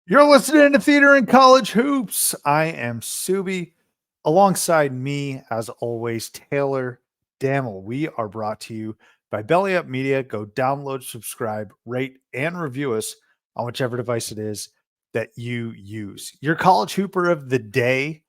You're listening to Theater and College Hoops. I am Subbi. Alongside me, as always, Taylor Dammel. We are brought to you by Belly Up Media. Go download, subscribe, rate, and review us on whichever device it is that you use. Your college hooper of the day,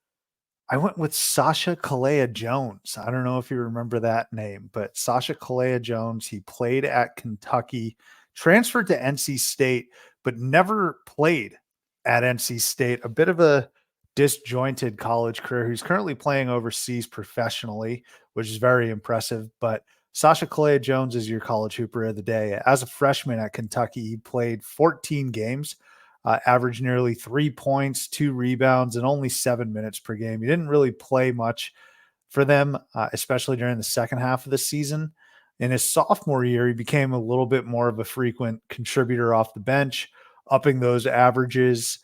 I went with Sasha Kalea Jones. I don't know if you remember that name, but Sasha Kalea Jones, he played at Kentucky, transferred to NC State, but never played at NC State. A bit of a disjointed college career. He's currently playing overseas professionally, which is very impressive. But Sasha Kalea Jones is your college hooper of the day. As a freshman at Kentucky, he played 14 games, averaged nearly 3 points, 2 rebounds, and only 7 minutes per game. He didn't really play much for them, especially during the second half of the season. In his sophomore year, he became a little bit more of a frequent contributor off the bench, upping those averages.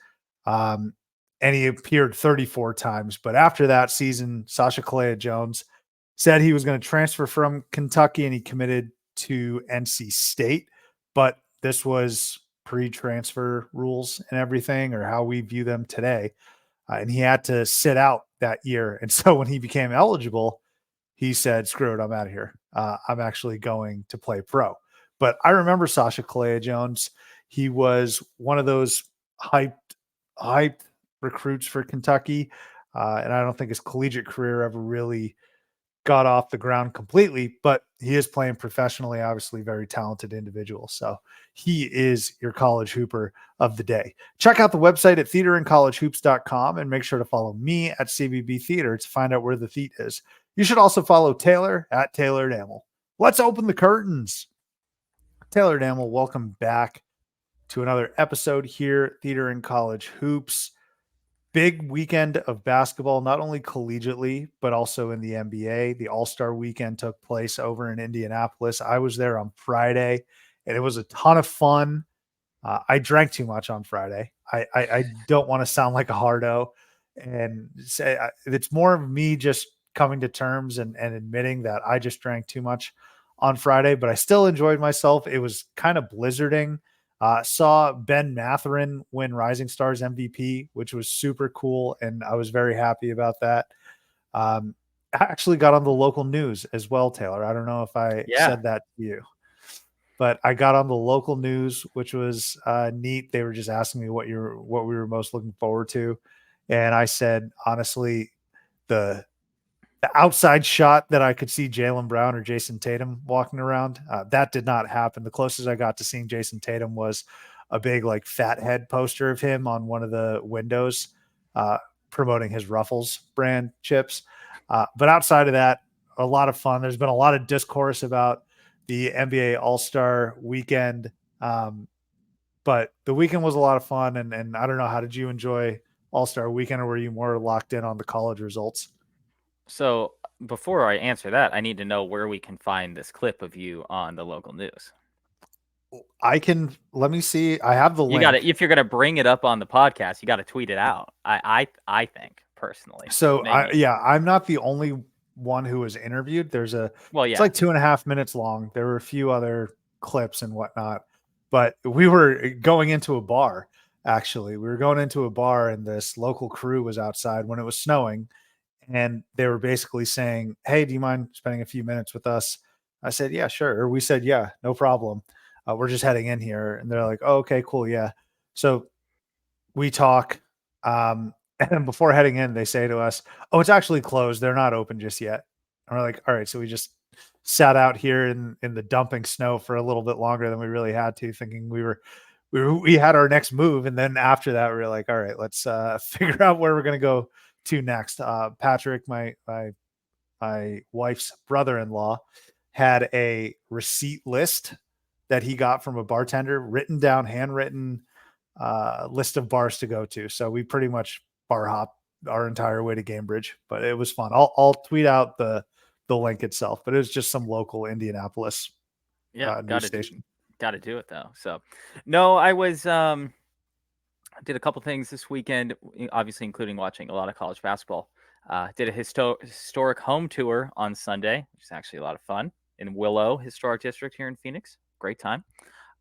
And he appeared 34 times. But after that season, Sasha Kalea Jones said he was going to transfer from Kentucky and he committed to NC State. But this was pre-transfer rules and everything, or how we view them today. And he had to sit out that year. And so when he became eligible, he said, screw it, I'm out of here. I'm actually going to play pro. But I remember Sasha Kalea Jones. He was one of those hyped recruits for Kentucky. And I don't think his collegiate career ever really got off the ground completely, but he is playing professionally, obviously very talented individual. So he is your college hooper of the day. Check out the website at theaterandcollegehoops.com and make sure to follow me at CBB Theater to find out where the theat is. You should also follow Taylor at Taylor Dammel. Let's open the curtains. Taylor Dammel, welcome back to another episode here at Theater and College Hoops. Big weekend of basketball, not only collegiately, but also in the NBA. The All-Star weekend took place over in Indianapolis. I was there on Friday, and it was a ton of fun. I drank too much on Friday. I don't want to sound like a hardo, and say it's more of me just coming to terms and admitting that I just drank too much on Friday, but I still enjoyed myself. It was kind of blizzarding. Saw Ben Mathurin win Rising Stars MVP, which was super cool, and I was very happy about that. I actually got on the local news as well, Taylor. I don't know if I said that to you, but I got on the local news, which was neat. They were just asking me what we were most looking forward to, and I said honestly, the outside shot that I could see Jaylen Brown or Jason Tatum walking around, that did not happen. The closest I got to seeing Jason Tatum was a big like fat head poster of him on one of the windows promoting his Ruffles brand chips. But outside of that, a lot of fun. There's been a lot of discourse about the NBA All-Star weekend. But the weekend was a lot of fun. And I don't know, how did you enjoy All-Star weekend, or were you more locked in on the college results? So before I answer that, I need to know where we can find this clip of you on the local news. Let me see. I have the You got link. to, if you're going to bring it up on the podcast, you got to tweet it out. I think personally. So I'm not the only one who was interviewed. It's like 2.5 minutes long. There were a few other clips and whatnot, but we were going into a bar. Actually, we were going into a bar, and this local crew was outside when it was snowing, and they were basically saying, "Hey, do you mind spending a few minutes with us?" I said, "Yeah, sure." Or we said, "Yeah, no problem. We're just heading in here." And they're like, "Oh, okay, cool, yeah." So we talk, and before heading in, they say to us, "Oh, it's actually closed. They're not open just yet." And we're like, "All right." So we just sat out here in the dumping snow for a little bit longer than we really had to, thinking we had our next move. And then after that, we were like, "All right, let's figure out where we're gonna go to next." Patrick, my wife's brother-in-law, had a receipt list that he got from a bartender, written down, handwritten list of bars to go to. So we pretty much bar hop our entire way to Cambridge, but it was fun. I'll tweet out the link itself, but it was just some local Indianapolis news station. Got to do it though. So no, I was did a couple things this weekend, obviously including watching a lot of college basketball. Did a historic home tour on Sunday, which is actually a lot of fun, in Willow Historic District here in Phoenix. Great time.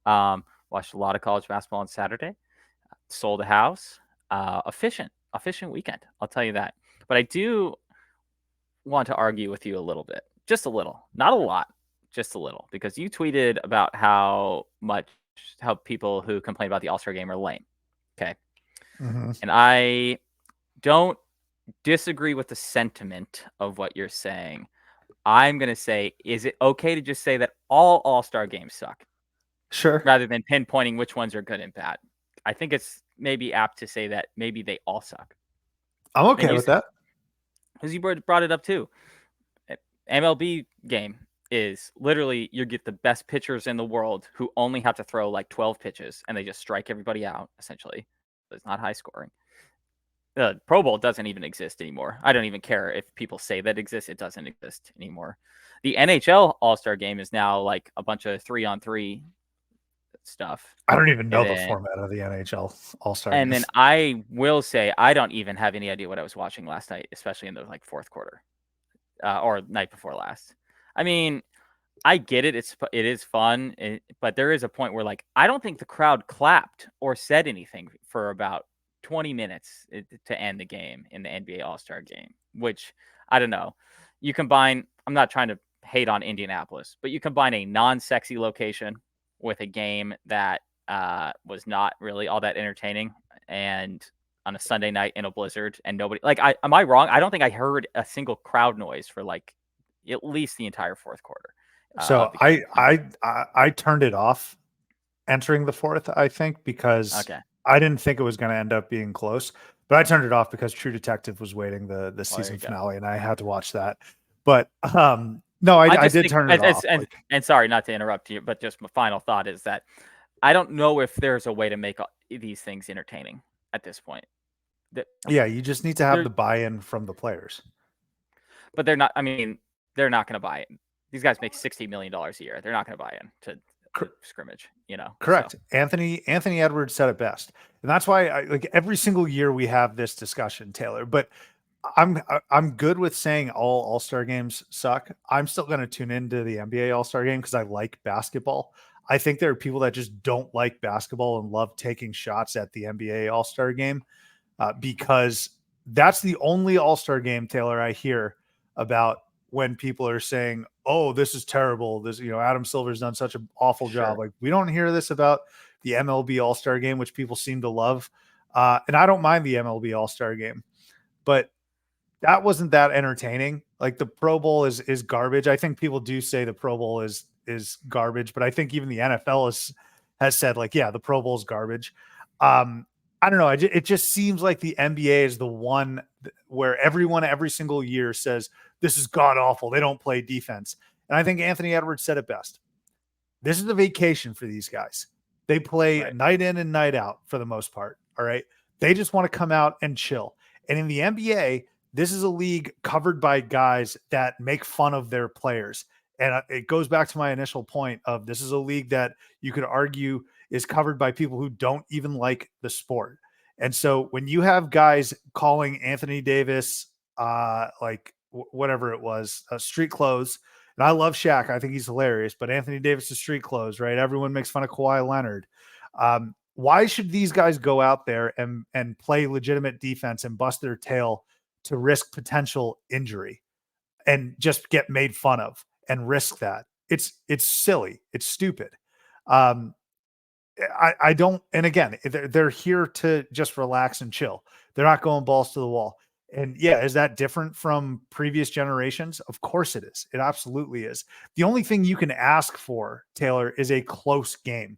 Watched a lot of college basketball on Saturday. sold a house. Efficient weekend. I'll tell you that. But I do want to argue with you a little bit, just a little, not a lot, just a little, because you tweeted about how people who complain about the All-Star game are lame. Okay. Mm-hmm. And I don't disagree with the sentiment of what you're saying. I'm going to say, is it okay to just say that all All-Star games suck? Sure. Rather than pinpointing which ones are good and bad. I think it's maybe apt to say that maybe they all suck. I'm okay with that. Because you brought it up too. MLB game is literally you get the best pitchers in the world who only have to throw like 12 pitches and they just strike everybody out, essentially. It's not high scoring. The Pro Bowl doesn't even exist anymore. I don't even care if people say that exists. It doesn't exist anymore. The NHL All-Star game is now like a bunch of 3-on-3 stuff. I don't even know the format of the NHL All-Star game. And then I will say I don't even have any idea what I was watching last night, especially in the like fourth quarter or night before last. I mean, I get it. It is fun, but there is a point where like I don't think the crowd clapped or said anything for about 20 minutes to end the game in the NBA All-Star game, which I don't know. You combine, I'm not trying to hate on Indianapolis, but you combine a non-sexy location with a game that was not really all that entertaining and on a Sunday night in a blizzard and nobody am I wrong? I don't think I heard a single crowd noise for like at least the entire fourth quarter. So I turned it off entering the fourth, I think, because I didn't think it was going to end up being close, but I turned it off because True Detective was waiting the season finale and I had to watch that. But no, I did turn it off. And sorry not to interrupt you, but just my final thought is that I don't know if there's a way to make these things entertaining at this point. Yeah, you just need to have the buy-in from the players. But they're not. I mean, they're not going to buy it. These guys make $60 million a year. They're not going to buy in to scrimmage. Correct. So. Anthony Edwards said it best, and that's why like every single year we have this discussion, Taylor. But I'm good with saying all All-Star games suck. I'm still going to tune into the NBA All-Star game because I like basketball. I think there are people that just don't like basketball and love taking shots at the NBA All-Star game because that's the only All-Star game, Taylor, I hear about when people are saying, oh, this is terrible. This, Adam Silver's done such an awful job. Like, we don't hear this about the MLB All-Star game, which people seem to love. And I don't mind the MLB All-Star game, but that wasn't that entertaining. Like, the Pro Bowl is garbage. I think people do say the Pro Bowl is garbage, but I think even the NFL has said like, yeah, the Pro Bowl is garbage. I don't know. It just seems like the NBA is the one where everyone every single year says this is god awful. They don't play defense. And I think Anthony Edwards said it best. This is a vacation for these guys. They play night in and night out for the most part. All right. They just want to come out and chill. And in the NBA, this is a league covered by guys that make fun of their players. And it goes back to my initial point of this is a league that you could argue is covered by people who don't even like the sport. And so when you have guys calling Anthony Davis, whatever it was, street clothes, and I love Shaq, I think he's hilarious, but Anthony Davis is street clothes, right? Everyone makes fun of Kawhi Leonard. Why should these guys go out there and play legitimate defense and bust their tail to risk potential injury and just get made fun of and risk that? It's silly. It's stupid. I don't, and again, they're here to just relax and chill. They're not going balls to the wall. And yeah, is that different from previous generations? Of course it is. It absolutely is. The only thing you can ask for, Taylor, is a close game.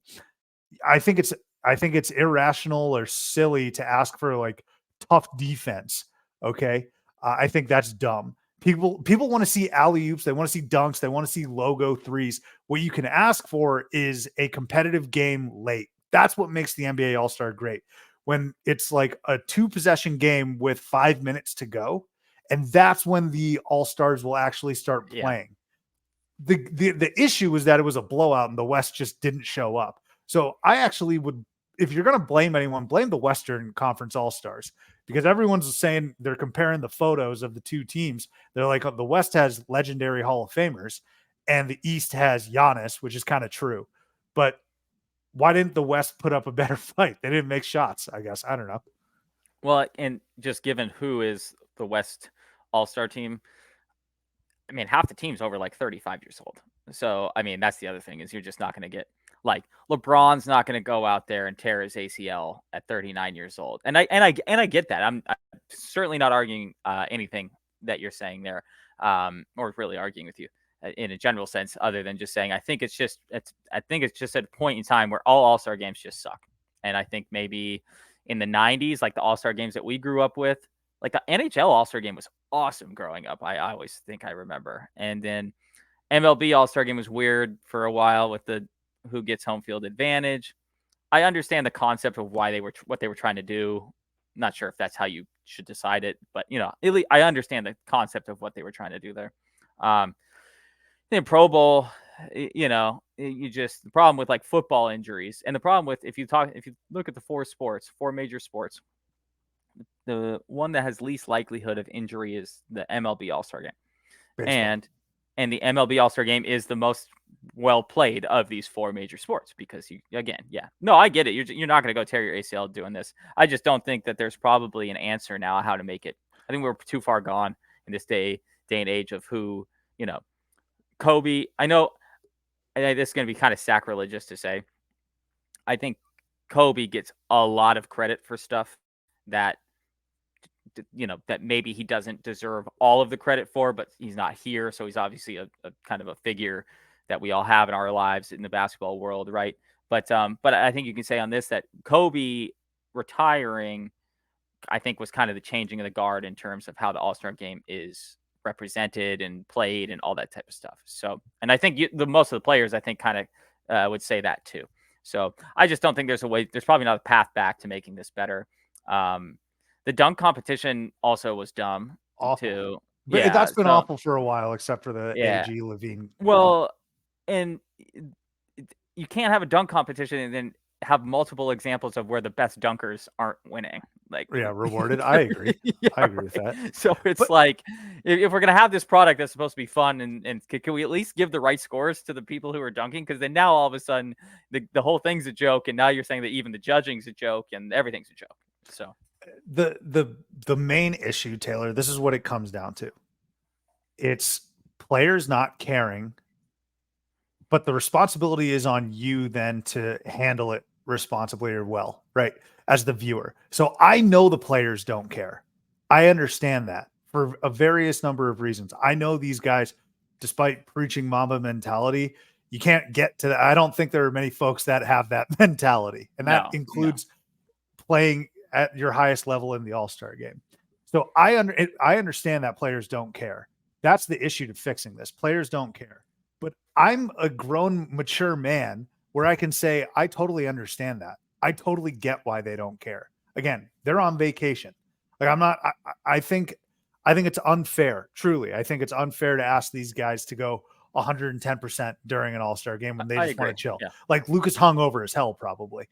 I think it's irrational or silly to ask for like tough defense. Okay. I think that's dumb. People want to see alley-oops. They want to see dunks. They want to see logo threes. What you can ask for is a competitive game late. That's what makes the NBA All-Star great. When it's like a 2-possession game with 5 minutes to go, and that's when the All-Stars will actually start playing. Yeah. The issue is that it was a blowout and the West just didn't show up. So I actually would, if you're going to blame anyone, blame the Western Conference All-Stars, because everyone's saying they're comparing the photos of the two teams. They're like, the West has legendary Hall of Famers and the East has Giannis, which is kind of true. But why didn't the West put up a better fight? They didn't make shots, I guess. I don't know. Well, and just given who is the West All-Star team, I mean, half the team's over like 35 years old. So, I mean, that's the other thing is you're just not going to get like LeBron's not going to go out there and tear his ACL at 39 years old. And I get that. I'm certainly not arguing anything that you're saying there, or really arguing with you in a general sense, other than just saying I think it's just at a point in time where all All-Star games just suck. And I think maybe in the 90s, like the All-Star games that we grew up with, like the NHL All-Star game was awesome growing up. I always think I remember. And then MLB All-Star game was weird for a while with the who gets home field advantage. I understand the concept of why what they were trying to do. Not sure if that's how you should decide it, but I understand the concept of what they were trying to do there. In Pro Bowl, you just the problem with like football injuries, and the problem with if you look at the four major sports, the one that has least likelihood of injury is the MLB All-Star game. Baseball. And the MLB All-Star game is the most well played of these four major sports because I get it. You're not going to go tear your ACL doing this. I just don't think that there's probably an answer now how to make it. I think we're too far gone in this day and age of who, Kobe. I know this is going to be kind of sacrilegious to say. I think Kobe gets a lot of credit for stuff that that maybe he doesn't deserve all of the credit for, but he's not here. So he's obviously a kind of a figure that we all have in our lives in the basketball world. Right. But I think you can say on this that Kobe retiring, I think was kind of the changing of the guard in terms of how the All-Star game is represented and played and all that type of stuff. So, and I think most of the players, I think kind of would say that too. So I just don't think there's probably not a path back to making this better. The dunk competition also was dumb too. But that's been awful for a while, except for the AG Levine. Well, and you can't have a dunk competition and then have multiple examples of where the best dunkers aren't winning. Like, rewarded. I agree. I agree with that. So it's like, if we're gonna have this product that's supposed to be fun, and can we at least give the right scores to the people who are dunking? Because then now all of a sudden the whole thing's a joke, and now you're saying that even the judging's a joke and everything's a joke. So the main issue, Taylor, this is what it comes down to. It's players not caring, but the responsibility is on you then to handle it responsibly or well, right? As the viewer. So I know the players don't care. I understand that for a various number of reasons. I know these guys, despite preaching Mamba mentality, you can't get to that. I don't think there are many folks that have that mentality. And that includes playing at your highest level in the All-Star game. So I understand that players don't care. That's the issue to fixing this. Players don't care. But I'm a grown, mature man where I can say, I totally understand that. I totally get why they don't care. Again, they're on vacation. Like I think it's unfair. Truly. I think it's unfair to ask these guys to go 110% during an All-Star game when they just want to chill. Yeah. Like Lucas hung over as hell, probably.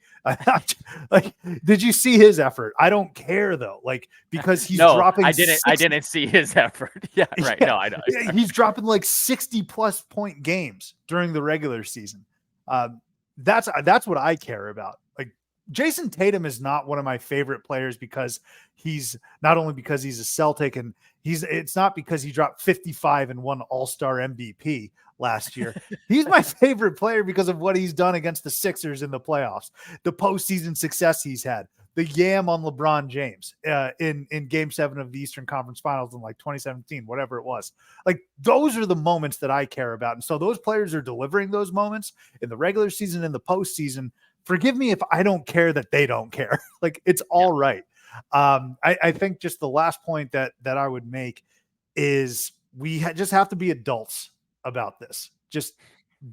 Like, did you see his effort? I don't care though. Like, because he's dropping. I didn't see his effort. Yeah, right. Yeah. No, I know. He's dropping like 60+ point games during the regular season. That's what I care about. Like, Jason Tatum is not one of my favorite players because he's a Celtic, and it's not because he dropped 55 and won All-Star MVP last year. He's my favorite player because of what he's done against the Sixers in the playoffs, the postseason success he's had, the yam on LeBron James in Game 7 of the Eastern Conference Finals in like 2017, whatever it was. Like, those are the moments that I care about. And so those players are delivering those moments in the regular season and the postseason. Forgive me if I don't care that they don't care. Like, it's all right. I think just the last point that I would make is we just have to be adults about this. Just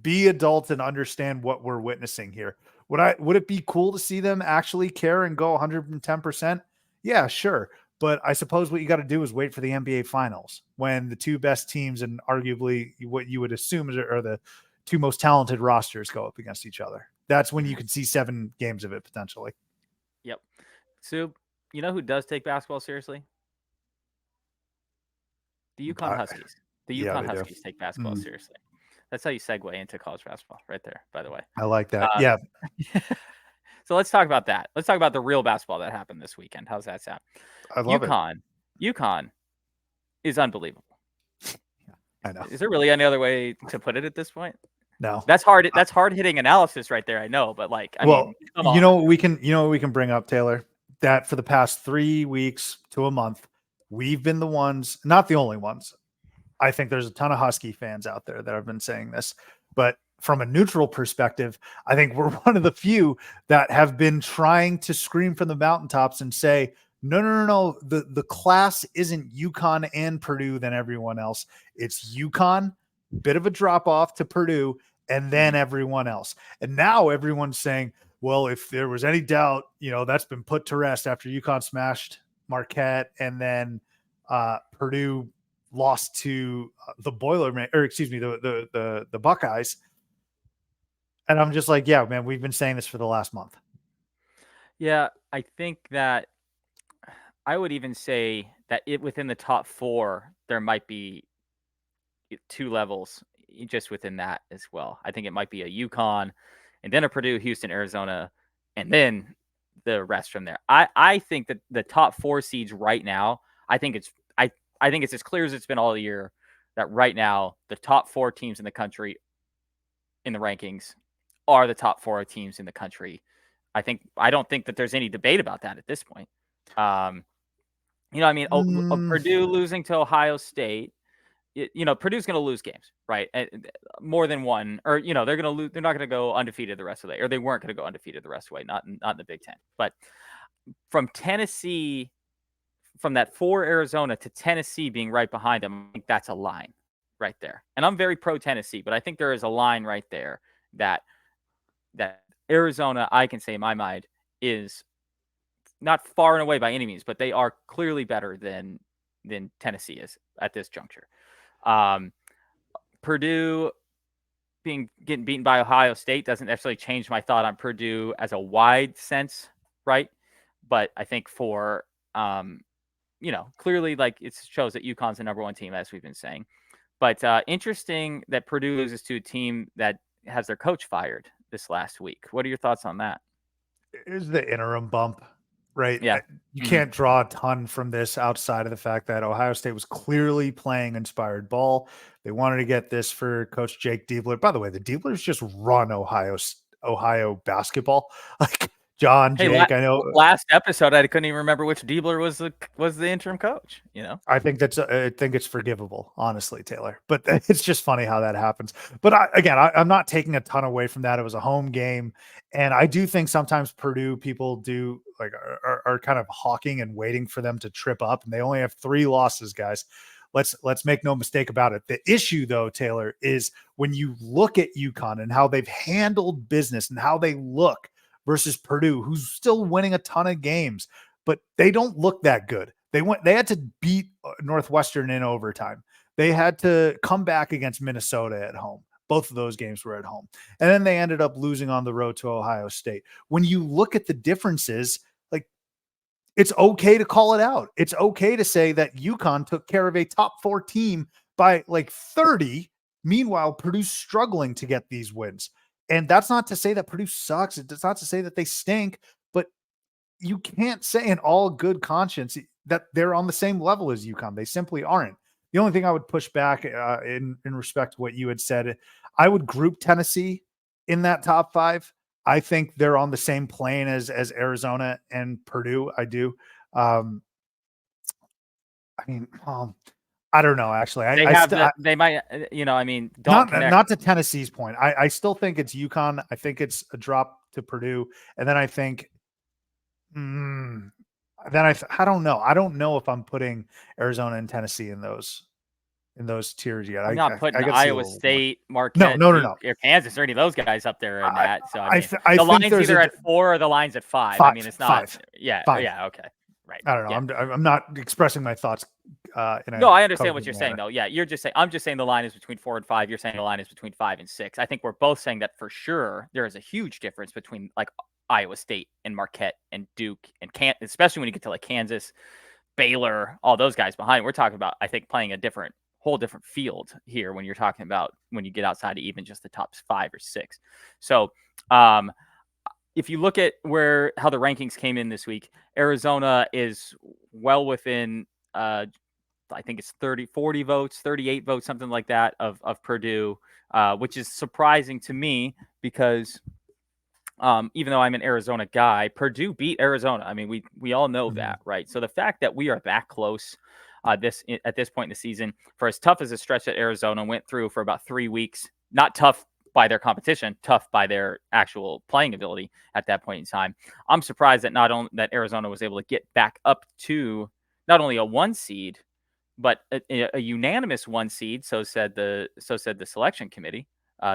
be adults and understand what we're witnessing here. Would it be cool to see them actually care and go 110%? Yeah, sure. But I suppose what you got to do is wait for the NBA Finals when the two best teams and arguably what you would assume are the two most talented rosters go up against each other. That's when you could see 7 games of it potentially. Yep. So, you know who does take basketball seriously? The UConn Huskies. The UConn Huskies take basketball seriously. That's how you segue into college basketball, right there. By the way. I like that. Uh, Yeah, So let's talk about that. Let's talk about the real basketball that happened this weekend. How's that sound? I love it. UConn is unbelievable. I know. Is there really any other way to put it at this point? No, That's hard. That's hard hitting analysis right there. I know, but like, I mean, come on. you know what we can bring up, Taylor, that for the past 3 weeks to a month, we've been the ones, not the only ones. I think there's a ton of Husky fans out there that have been saying this, but from a neutral perspective, I think we're one of the few that have been trying to scream from the mountaintops and say, no. The class isn't UConn and Purdue than everyone else. It's UConn, bit of a drop off to Purdue, and then everyone else. And now everyone's saying, well, if there was any doubt, that's been put to rest after UConn smashed Marquette and then Purdue lost to the Buckeyes. And I'm just like, yeah, man, we've been saying this for the last month. Yeah, I think that I would even say that within the top 4, there might be 2 levels just within that as well. I think it might be a UConn and then a Purdue, Houston, Arizona, and then the rest from there. I think that the top 4 seeds right now, I think it's as clear as it's been all year that right now the top 4 teams in the country in the rankings are the top 4 teams in the country. I don't think that there's any debate about that at this point. Purdue losing to Ohio State, Purdue's going to lose games, right? More than one, or they're going to lose. They're not going to go undefeated the rest of the way, or they weren't going to go undefeated the rest of the way. Not in the Big Ten, but from Tennessee, from that 4 Arizona to Tennessee being right behind them, I think that's a line right there. And I'm very pro Tennessee, but I think there is a line right there that Arizona, I can say in my mind, is not far and away by any means, but they are clearly better than Tennessee is at this juncture. Purdue getting beaten by Ohio State doesn't necessarily change my thought on Purdue as a wide sense, right? But I think for clearly, like, it shows that UConn's the number 1 team, as we've been saying. But interesting that Purdue loses to a team that has their coach fired this last week. What are your thoughts on that? Is the interim bump, right? Yeah. You can't draw a ton from this outside of the fact that Ohio State was clearly playing inspired ball. They wanted to get this for Coach Jake Diebler. By the way, the Dieblers just run Ohio basketball. Like Jake, I know last episode I couldn't even remember which Diebler was the interim coach. I think it's forgivable, honestly, Taylor. But it's just funny how that happens. But I'm not taking a ton away from that. It was a home game, and I do think sometimes Purdue people do are kind of hawking and waiting for them to trip up, and they only have 3 losses, guys. Let's make no mistake about it. The issue, though, Taylor, is when you look at UConn and how they've handled business and how they look versus Purdue, who's still winning a ton of games, but they don't look that good. They had to beat Northwestern in overtime. They had to come back against Minnesota at home. Both of those games were at home. And then they ended up losing on the road to Ohio State. When you look at the differences, like, it's okay to call it out. It's okay to say that UConn took care of a top 4 team by like 30. Meanwhile, Purdue's struggling to get these wins. And that's not to say that Purdue sucks. It's not to say that they stink, but you can't say in all good conscience that they're on the same level as UConn. They simply aren't. The only thing I would push back in respect to what you had said, I would group Tennessee in that top 5. I think they're on the same plane as Arizona and Purdue. I do. I don't know. Actually, they might. Not to Tennessee's point. I still think it's UConn. I think it's a drop to Purdue, and then I think. I don't know. I don't know if I'm putting Arizona and Tennessee in those tiers yet. I'm not putting Iowa State, Marquette, no. or Kansas or any of those guys up there in that. So the line's either at 4 or the line's at 5. I mean, it's not 5. Yeah. 5. Yeah. Okay. Right. I don't know. Yeah. I'm not expressing my thoughts. No, I understand what you're saying, though. Yeah, you're just saying. I'm just saying the line is between 4 and 5. You're saying the line is between 5 and 6. I think we're both saying that for sure. There is a huge difference between like Iowa State and Marquette and Duke and especially when you get to like Kansas, Baylor, all those guys behind. We're talking about, I think, playing a different whole different field here when you're talking about when you get outside of even just the top 5 or 6. So if you look at how the rankings came in this week, Arizona is well within I think it's 40 votes, 38 votes, something like that of Purdue, which is surprising to me because even though I'm an Arizona guy, Purdue beat Arizona. I mean, we all know that, right? So the fact that we are that close at this point in the season, for as tough as a stretch that Arizona went through for about 3 weeks, not tough by their competition, tough by their actual playing ability at that point in time. I'm surprised that not only that Arizona was able to get back up to not only a 1 seed, but a unanimous 1 seed. So said the selection committee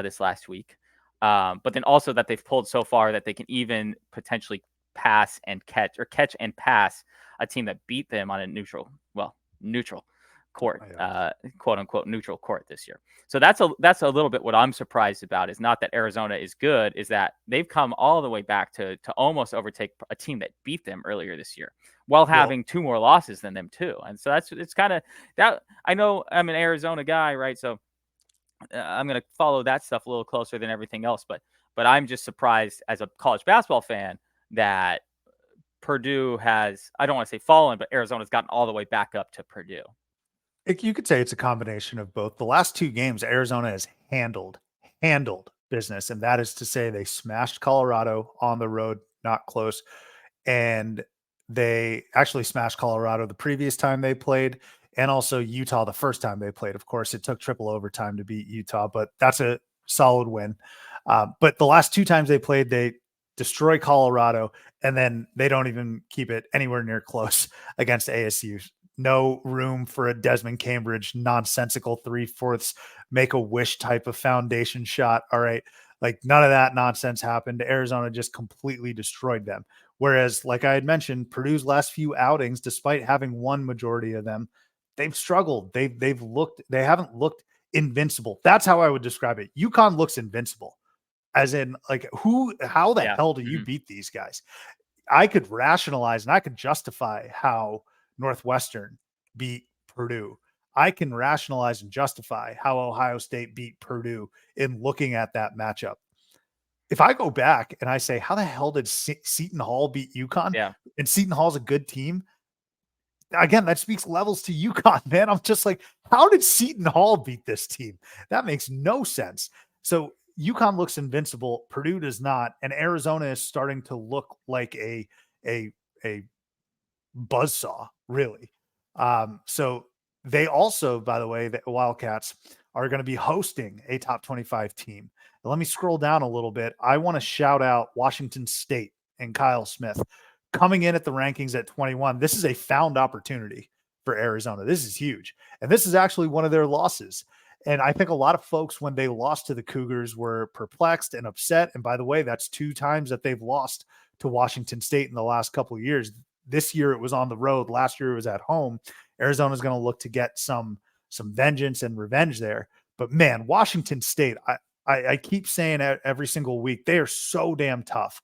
this last week. But then also that they've pulled so far that they can even potentially catch and pass a team that beat them on a neutral court, quote unquote neutral court this year. So that's a little bit what I'm surprised about, is not that Arizona is good, is that they've come all the way back to almost overtake a team that beat them earlier this year while having 2 more losses than them too. And so it's kind of that. I know I'm an Arizona guy, right? So I'm going to follow that stuff a little closer than everything else. But I'm just surprised as a college basketball fan that Purdue has, I don't want to say fallen, but Arizona's gotten all the way back up to Purdue. You could say it's a combination of both. The last 2 games, Arizona has handled business, and that is to say they smashed Colorado on the road, not close, and they actually smashed Colorado the previous time they played, and also Utah the first time they played. Of course, it took triple overtime to beat Utah, but that's a solid win. But the last 2 times they played, they destroy Colorado, and then they don't even keep it anywhere near close against ASU. No room for a Desmond Cambridge nonsensical 3/4 make a wish type of foundation shot. All right. Like none of that nonsense happened. Arizona just completely destroyed them. Whereas, like I had mentioned, Purdue's last few outings, despite having won majority of them, they've struggled. They haven't looked invincible. That's how I would describe it. UConn looks invincible. As in, like, how the hell do you beat these guys? I could rationalize and I could justify how Northwestern beat Purdue. I can rationalize and justify how Ohio State beat Purdue in looking at that matchup. If I go back and I say, how the hell did Seton Hall beat UConn? Yeah. And Seton Hall's a good team. Again, that speaks levels to UConn, man. I'm just like, how did Seton Hall beat this team? That makes no sense. So UConn looks invincible. Purdue does not. And Arizona is starting to look like a buzzsaw, really. So they also, by the way, the Wildcats are going to be hosting a top 25 team. And let me scroll down a little bit. I want to shout out Washington State and Kyle Smith coming in at the rankings at 21. This is a found opportunity for Arizona. This is huge. And this is actually one of their losses. And I think a lot of folks, when they lost to the Cougars, were perplexed and upset. And by the way, that's 2 times that they've lost to Washington State in the last couple of years. This year it was on the road. Last year it was at home. Arizona's going to look to get some vengeance and revenge there. But man, Washington State, I keep saying every single week, they are so damn tough.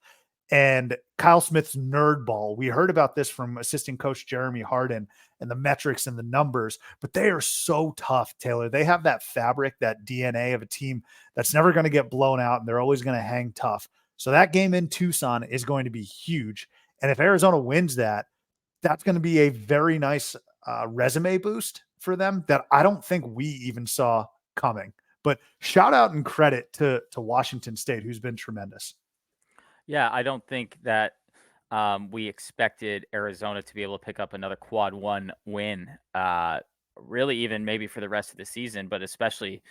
And Kyle Smith's nerd ball, we heard about this from assistant coach Jeremy Harden and the metrics and the numbers, but they are so tough, Taylor. They have that fabric, that DNA of a team that's never going to get blown out, and they're always going to hang tough. So that game in Tucson is going to be huge. And if Arizona wins that, that's going to be a very nice resume boost for them that I don't think we even saw coming. But shout out and credit to Washington State, who's been tremendous. Yeah, I don't think that we expected Arizona to be able to pick up another quad 1 win, really even maybe for the rest of the season, but especially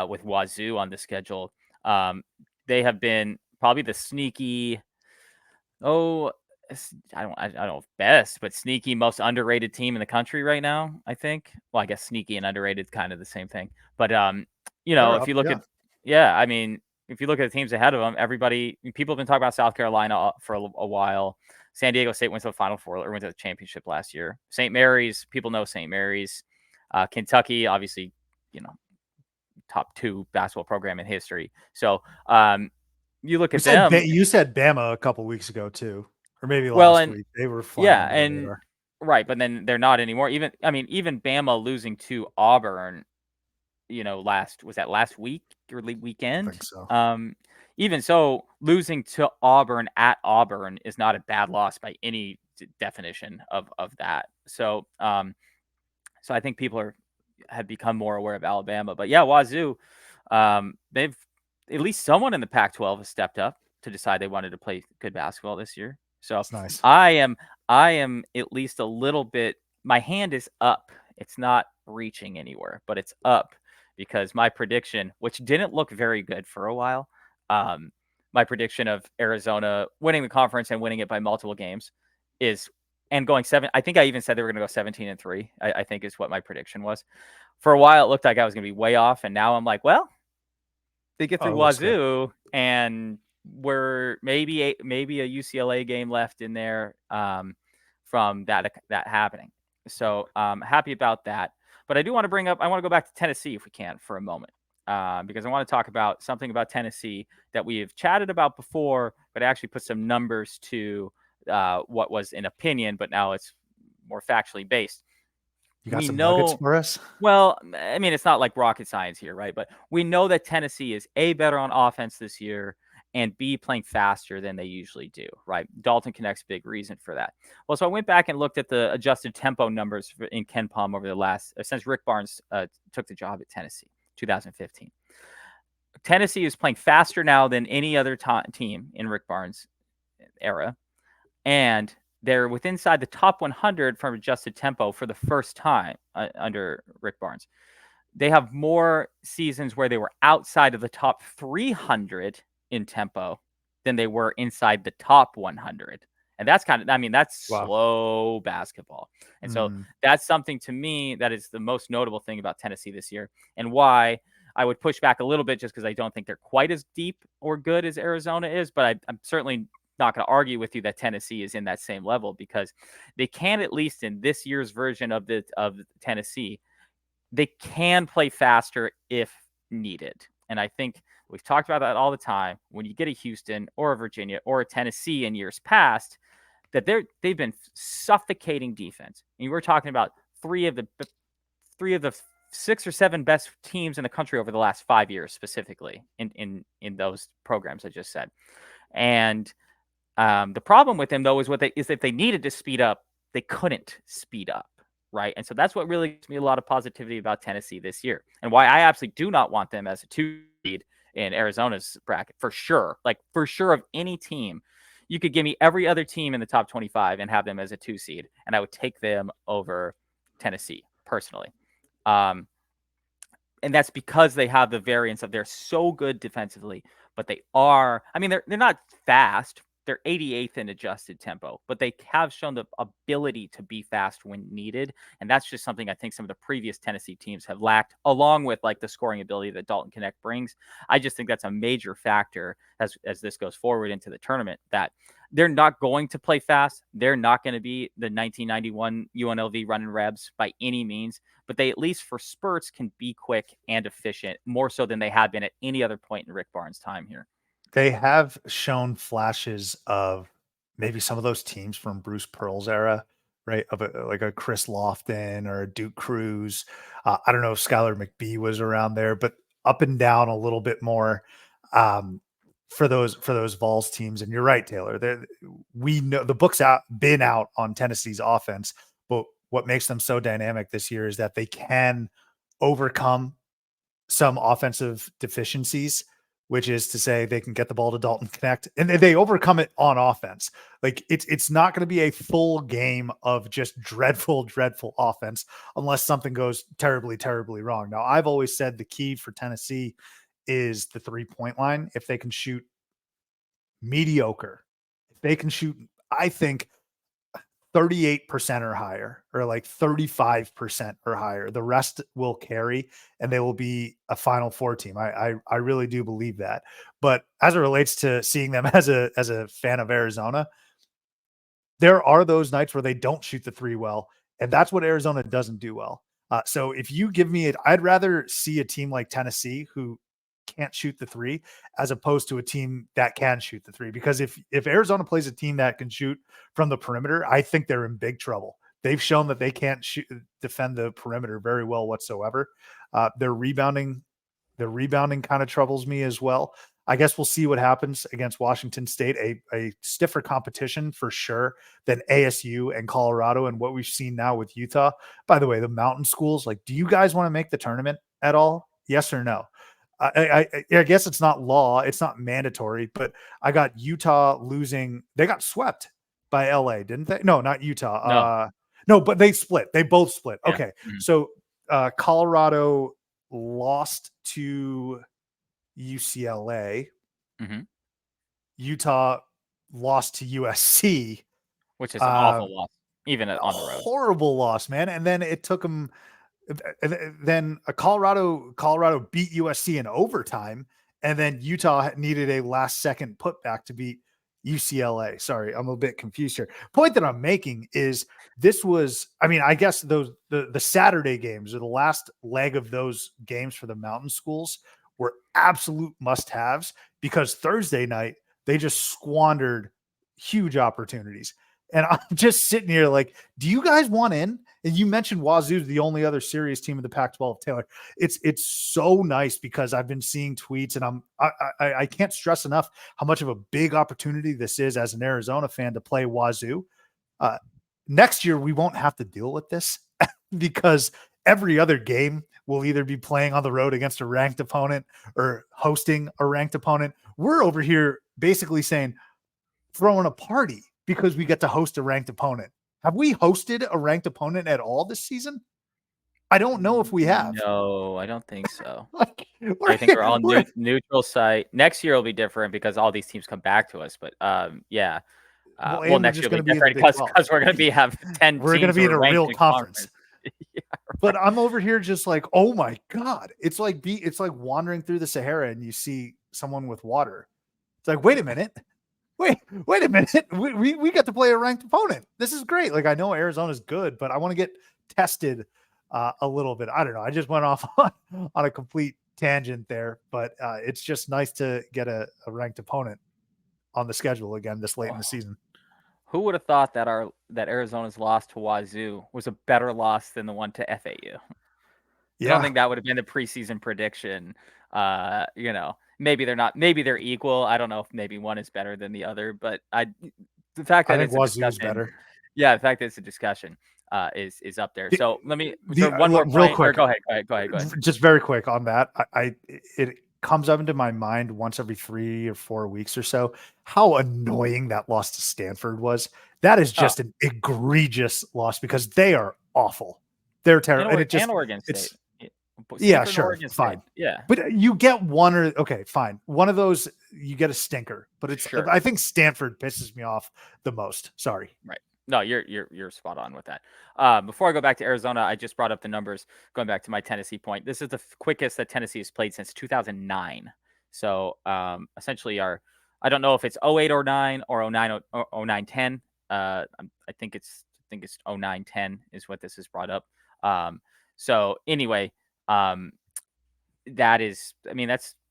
with Wazoo on the schedule. They have been probably the sneaky, I don't know if best, but sneaky most underrated team in the country right now, I think. Well, I guess sneaky and underrated kind of the same thing. But if you look at I mean, if you look at the teams ahead of them, people have been talking about South Carolina for a while. San Diego State went to the Final Four or went to the championship last year. St. Mary's, people know St. Mary's. Kentucky, obviously, top 2 basketball program in history. So you look at them. You said Bama a couple weeks ago too, or maybe last week. They were flying. Right, but then they're not anymore. Even Bama losing to Auburn last week or I weekend. think so. Even so, losing to Auburn at Auburn is not a bad loss by any definition of that. So, so I think people have become more aware of Alabama. But yeah, Wazoo, they've at least someone in the Pac-12 has stepped up to decide they wanted to play good basketball this year. So It's nice. I am at least a little bit. My hand is up. It's not reaching anywhere, but it's up because my prediction, which didn't look very good for a while, um, my prediction of Arizona winning the conference and winning it by multiple games is and going 7. I think I even said they were going to go 17-3. I think is what my prediction was. For a while, it looked like I was going to be way off, and now I'm like, well, they get through it looks good. Wazoo, and we're maybe a UCLA game left in there from that happening. So happy about that. But I do want to bring up. I want to go back to Tennessee if we can for a moment. Because I want to talk about something about Tennessee that we have chatted about before, but I actually put some numbers to what was an opinion, but now it's more factually based. You got We some nuggets know, for us? well, I mean, it's not like rocket science here, right? But we know that Tennessee is A, better on offense this year, and B, playing faster than they usually do, right? Dalton Connect's a big reason for that. Well, so I went back and looked at the adjusted tempo numbers in Ken Palm over the last, since Rick Barnes took the job at Tennessee, 2015. Tennessee is playing faster now than any other team in Rick Barnes' era, and they're inside the top 100 from adjusted tempo for the first time under Rick Barnes. They have more seasons where they were outside of the top 300 in tempo than they were inside the top 100. And that's that's slow basketball. And so that's something to me that is the most notable thing about Tennessee this year, and why I would push back a little bit, just because I don't think they're quite as deep or good as Arizona is. But I'm certainly not going to argue with you that Tennessee is in that same level, because they can, at least in this year's version of Tennessee, they can play faster if needed. And I think we've talked about that all the time. When you get a Houston or a Virginia or a Tennessee in years past, that they've been suffocating defense. And we're talking about three of the 6 or 7 best teams in the country over the last 5 years, specifically in those programs I just said. And the problem with them, though, is if they needed to speed up, they couldn't speed up, right? And so that's what really gives me a lot of positivity about Tennessee this year, and why I absolutely do not want them as a 2 seed in Arizona's bracket, for sure. Like, for sure, of any team, you could give me every other team in the top 25 and have them as a 2 seed, and I would take them over Tennessee personally. And that's because they have the variance of they're so good defensively, but they're not fast. They're 88th in adjusted tempo, but they have shown the ability to be fast when needed. And that's just something I think some of the previous Tennessee teams have lacked, along with like the scoring ability that Dalton Connect brings. I just think that's a major factor as this goes forward into the tournament, that they're not going to play fast. They're not going to be the 1991 UNLV running Rebs by any means, but they, at least for spurts, can be quick and efficient, more so than they have been at any other point in Rick Barnes' time here. They have shown flashes of maybe some of those teams from Bruce Pearl's era, right? Of like a Chris Lofton or a Duke Cruz. I don't know if Skylar McBee was around there, but up and down a little bit more for those Vols teams. And you're right, Taylor. We know the book's been out on Tennessee's offense, but what makes them so dynamic this year is that they can overcome some offensive deficiencies, which is to say they can get the ball to Dalton Connect, and they overcome it on offense. Like, it's not going to be a full game of just dreadful offense unless something goes terribly, terribly wrong. Now, I've always said the key for Tennessee is the 3-point line. If they can shoot mediocre, if they can shoot, I think 38% or higher, or like 35% or higher, the rest will carry and they will be a Final Four team. I really do believe that. But as it relates to seeing them as a fan of Arizona, there are those nights where they don't shoot the 3 well, and that's what Arizona doesn't do well. So if you give me it, I'd rather see a team like Tennessee who can't shoot the 3 as opposed to a team that can shoot the 3. Because if Arizona plays a team that can shoot from the perimeter, I think they're in big trouble. They've shown that they can't defend the perimeter very well whatsoever. Their rebounding kind of troubles me as well. I guess we'll see what happens against Washington State, a stiffer competition for sure than ASU and Colorado and what we've seen now with Utah. By the way, the mountain schools, like, do you guys want to make the tournament at all? Yes or no? I guess it's not law. It's not mandatory, but I got Utah losing. They got swept by LA, didn't they? No, not Utah. No. No, but they split. They both split. Yeah. Okay. So Colorado lost to UCLA. Utah lost to USC, which is an awful loss, even on the road. Horrible loss, man. And then it took them. Then Colorado beat USC in overtime, and then Utah needed a last-second putback to beat UCLA. Sorry, I'm a bit confused here. Point that I'm making is this was, I mean, I guess the Saturday games or the last leg of those games for the mountain schools were absolute must-haves because Thursday night they just squandered huge opportunities. And I'm just sitting here like, do you guys want in? And you mentioned Wazoo's the only other serious team in the Pac-12, Taylor. It's so nice because I've been seeing tweets and I can't stress enough how much of a big opportunity this is as an Arizona fan to play Wazoo. Next year, we won't have to deal with this because every other game will either be playing on the road against a ranked opponent or hosting a ranked opponent. We're over here basically saying, throwing a party because we get to host a ranked opponent. Have we hosted a ranked opponent at all this season? I don't know if we have. No, I don't think so. I think we're all neutral site. Next year will be different because all these teams come back to us. But yeah. Well, next year will be different because we're going to have 10 We're going to be in a real conference. Yeah, right. But I'm over here just like, oh my God. It's like wandering through the Sahara and you see someone with water. It's like, wait a minute. Wait a minute. We get to play a ranked opponent. This is great. Like, I know Arizona's good, but I want to get tested a little bit. I don't know. I just went off on a complete tangent there, but it's just nice to get a ranked opponent on the schedule again this late in the season. Who would have thought that Arizona's loss to Wazoo was a better loss than the one to FAU? Yeah. I don't think that would have been the preseason prediction. Maybe they're not. Maybe they're equal. I don't know if maybe one is better than the other, but the fact that I think Wazoo's better. Yeah, the fact that it's a discussion is up there. So let me one more real quick. Go ahead. Just very quick on that. It comes up into my mind once every 3 or 4 weeks or so how annoying that loss to Stanford was. That is just an egregious loss because they are awful. They're terrible. And Oregon State. Yeah, sure, fine. Yeah, but you get one fine. One of those you get a stinker, but it's. Sure. I think Stanford pisses me off the most. Sorry. Right. No, you're spot on with that. Before I go back to Arizona, I just brought up the numbers. Going back to my Tennessee point, this is the quickest that Tennessee has played since 2009. So essentially, I don't know if it's 08 or 9 or 09 or 09 10. I think it's 09 10 is what this has brought up. So anyway. That's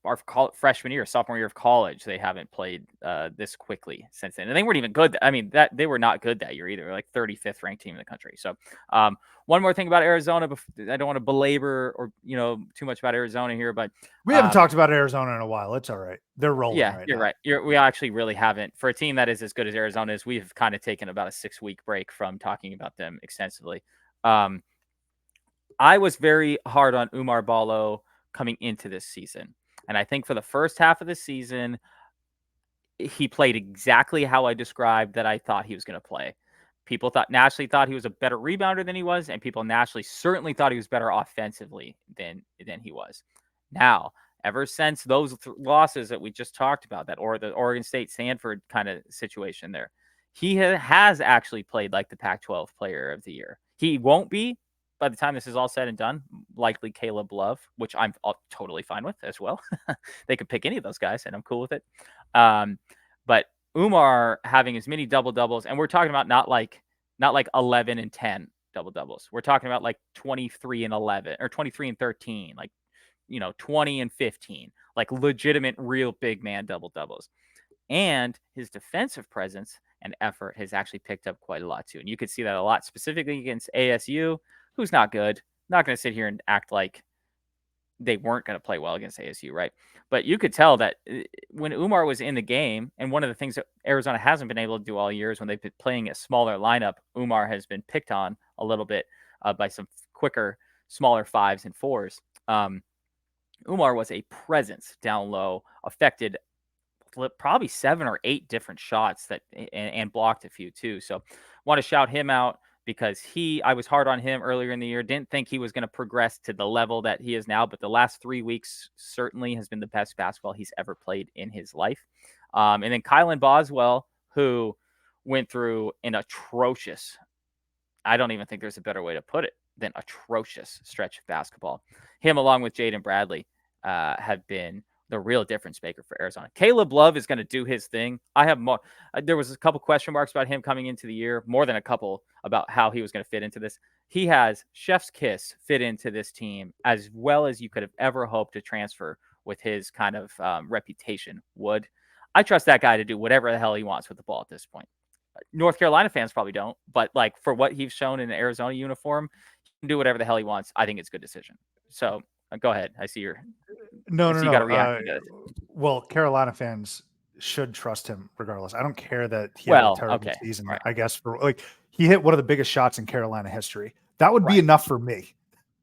our freshman year, sophomore year of college. They haven't played this quickly since then, and they weren't even good. They were not good that year either. Like 35th ranked team in the country. So, one more thing about Arizona. I don't want to belabor or too much about Arizona here, but we haven't talked about Arizona in a while. It's all right. They're rolling. Yeah, right you're now. Right. We actually really haven't for a team that is as good as Arizona is. We've kind of taken about a 6-week break from talking about them extensively. I was very hard on Umar Ballo coming into this season. And I think for the first half of the season, he played exactly how I described that I thought he was going to play. People nationally thought he was a better rebounder than he was, and people nationally certainly thought he was better offensively than he was. Now, ever since those losses that we just talked about, or the Oregon State Stanford kind of situation there, he has actually played like the Pac-12 player of the year. He won't be, by the time this is all said and done, likely Caleb Love, which I'm totally fine with as well. They could pick any of those guys, and I'm cool with it. But Umar having as many double-doubles, and we're talking about not like 11 and 10 double-doubles. We're talking about like 23 and 11 or 23 and 13, like 20 and 15, like legitimate, real big man double-doubles. And his defensive presence and effort has actually picked up quite a lot too. And you could see that a lot specifically against ASU, who's not good. Not going to sit here and act like they weren't going to play well against ASU, right? But you could tell that when Umar was in the game, and one of the things that Arizona hasn't been able to do all year is when they've been playing a smaller lineup, Umar has been picked on a little bit by some quicker, smaller 5s and 4s. Umar was a presence down low, affected probably 7 or 8 different shots that and blocked a few too. So want to shout him out because I was hard on him earlier in the year. Didn't think he was going to progress to the level that he is now, but the last 3 weeks certainly has been the best basketball he's ever played in his life. And then Kylan Boswell, who went through an atrocious, I don't even think there's a better way to put it than atrocious stretch of basketball. Him along with Jaden Bradley have been the real difference maker for Arizona. Caleb Love is going to do his thing. I have more. There was a couple question marks about him coming into the year, more than a couple about how he was going to fit into this. He has chef's kiss fit into this team as well as you could have ever hoped to transfer with his kind of reputation would. I trust that guy to do whatever the hell he wants with the ball at this point. North Carolina fans probably don't, but like for what he's shown in the Arizona uniform, he can do whatever the hell he wants. I think it's a good decision. So go ahead. I see you're. No, So no, you got to no. react to it. Well, Carolina fans should trust him regardless. I don't care that he had a terrible season. Right. I guess for like he hit one of the biggest shots in Carolina history. That would be Right. enough for me.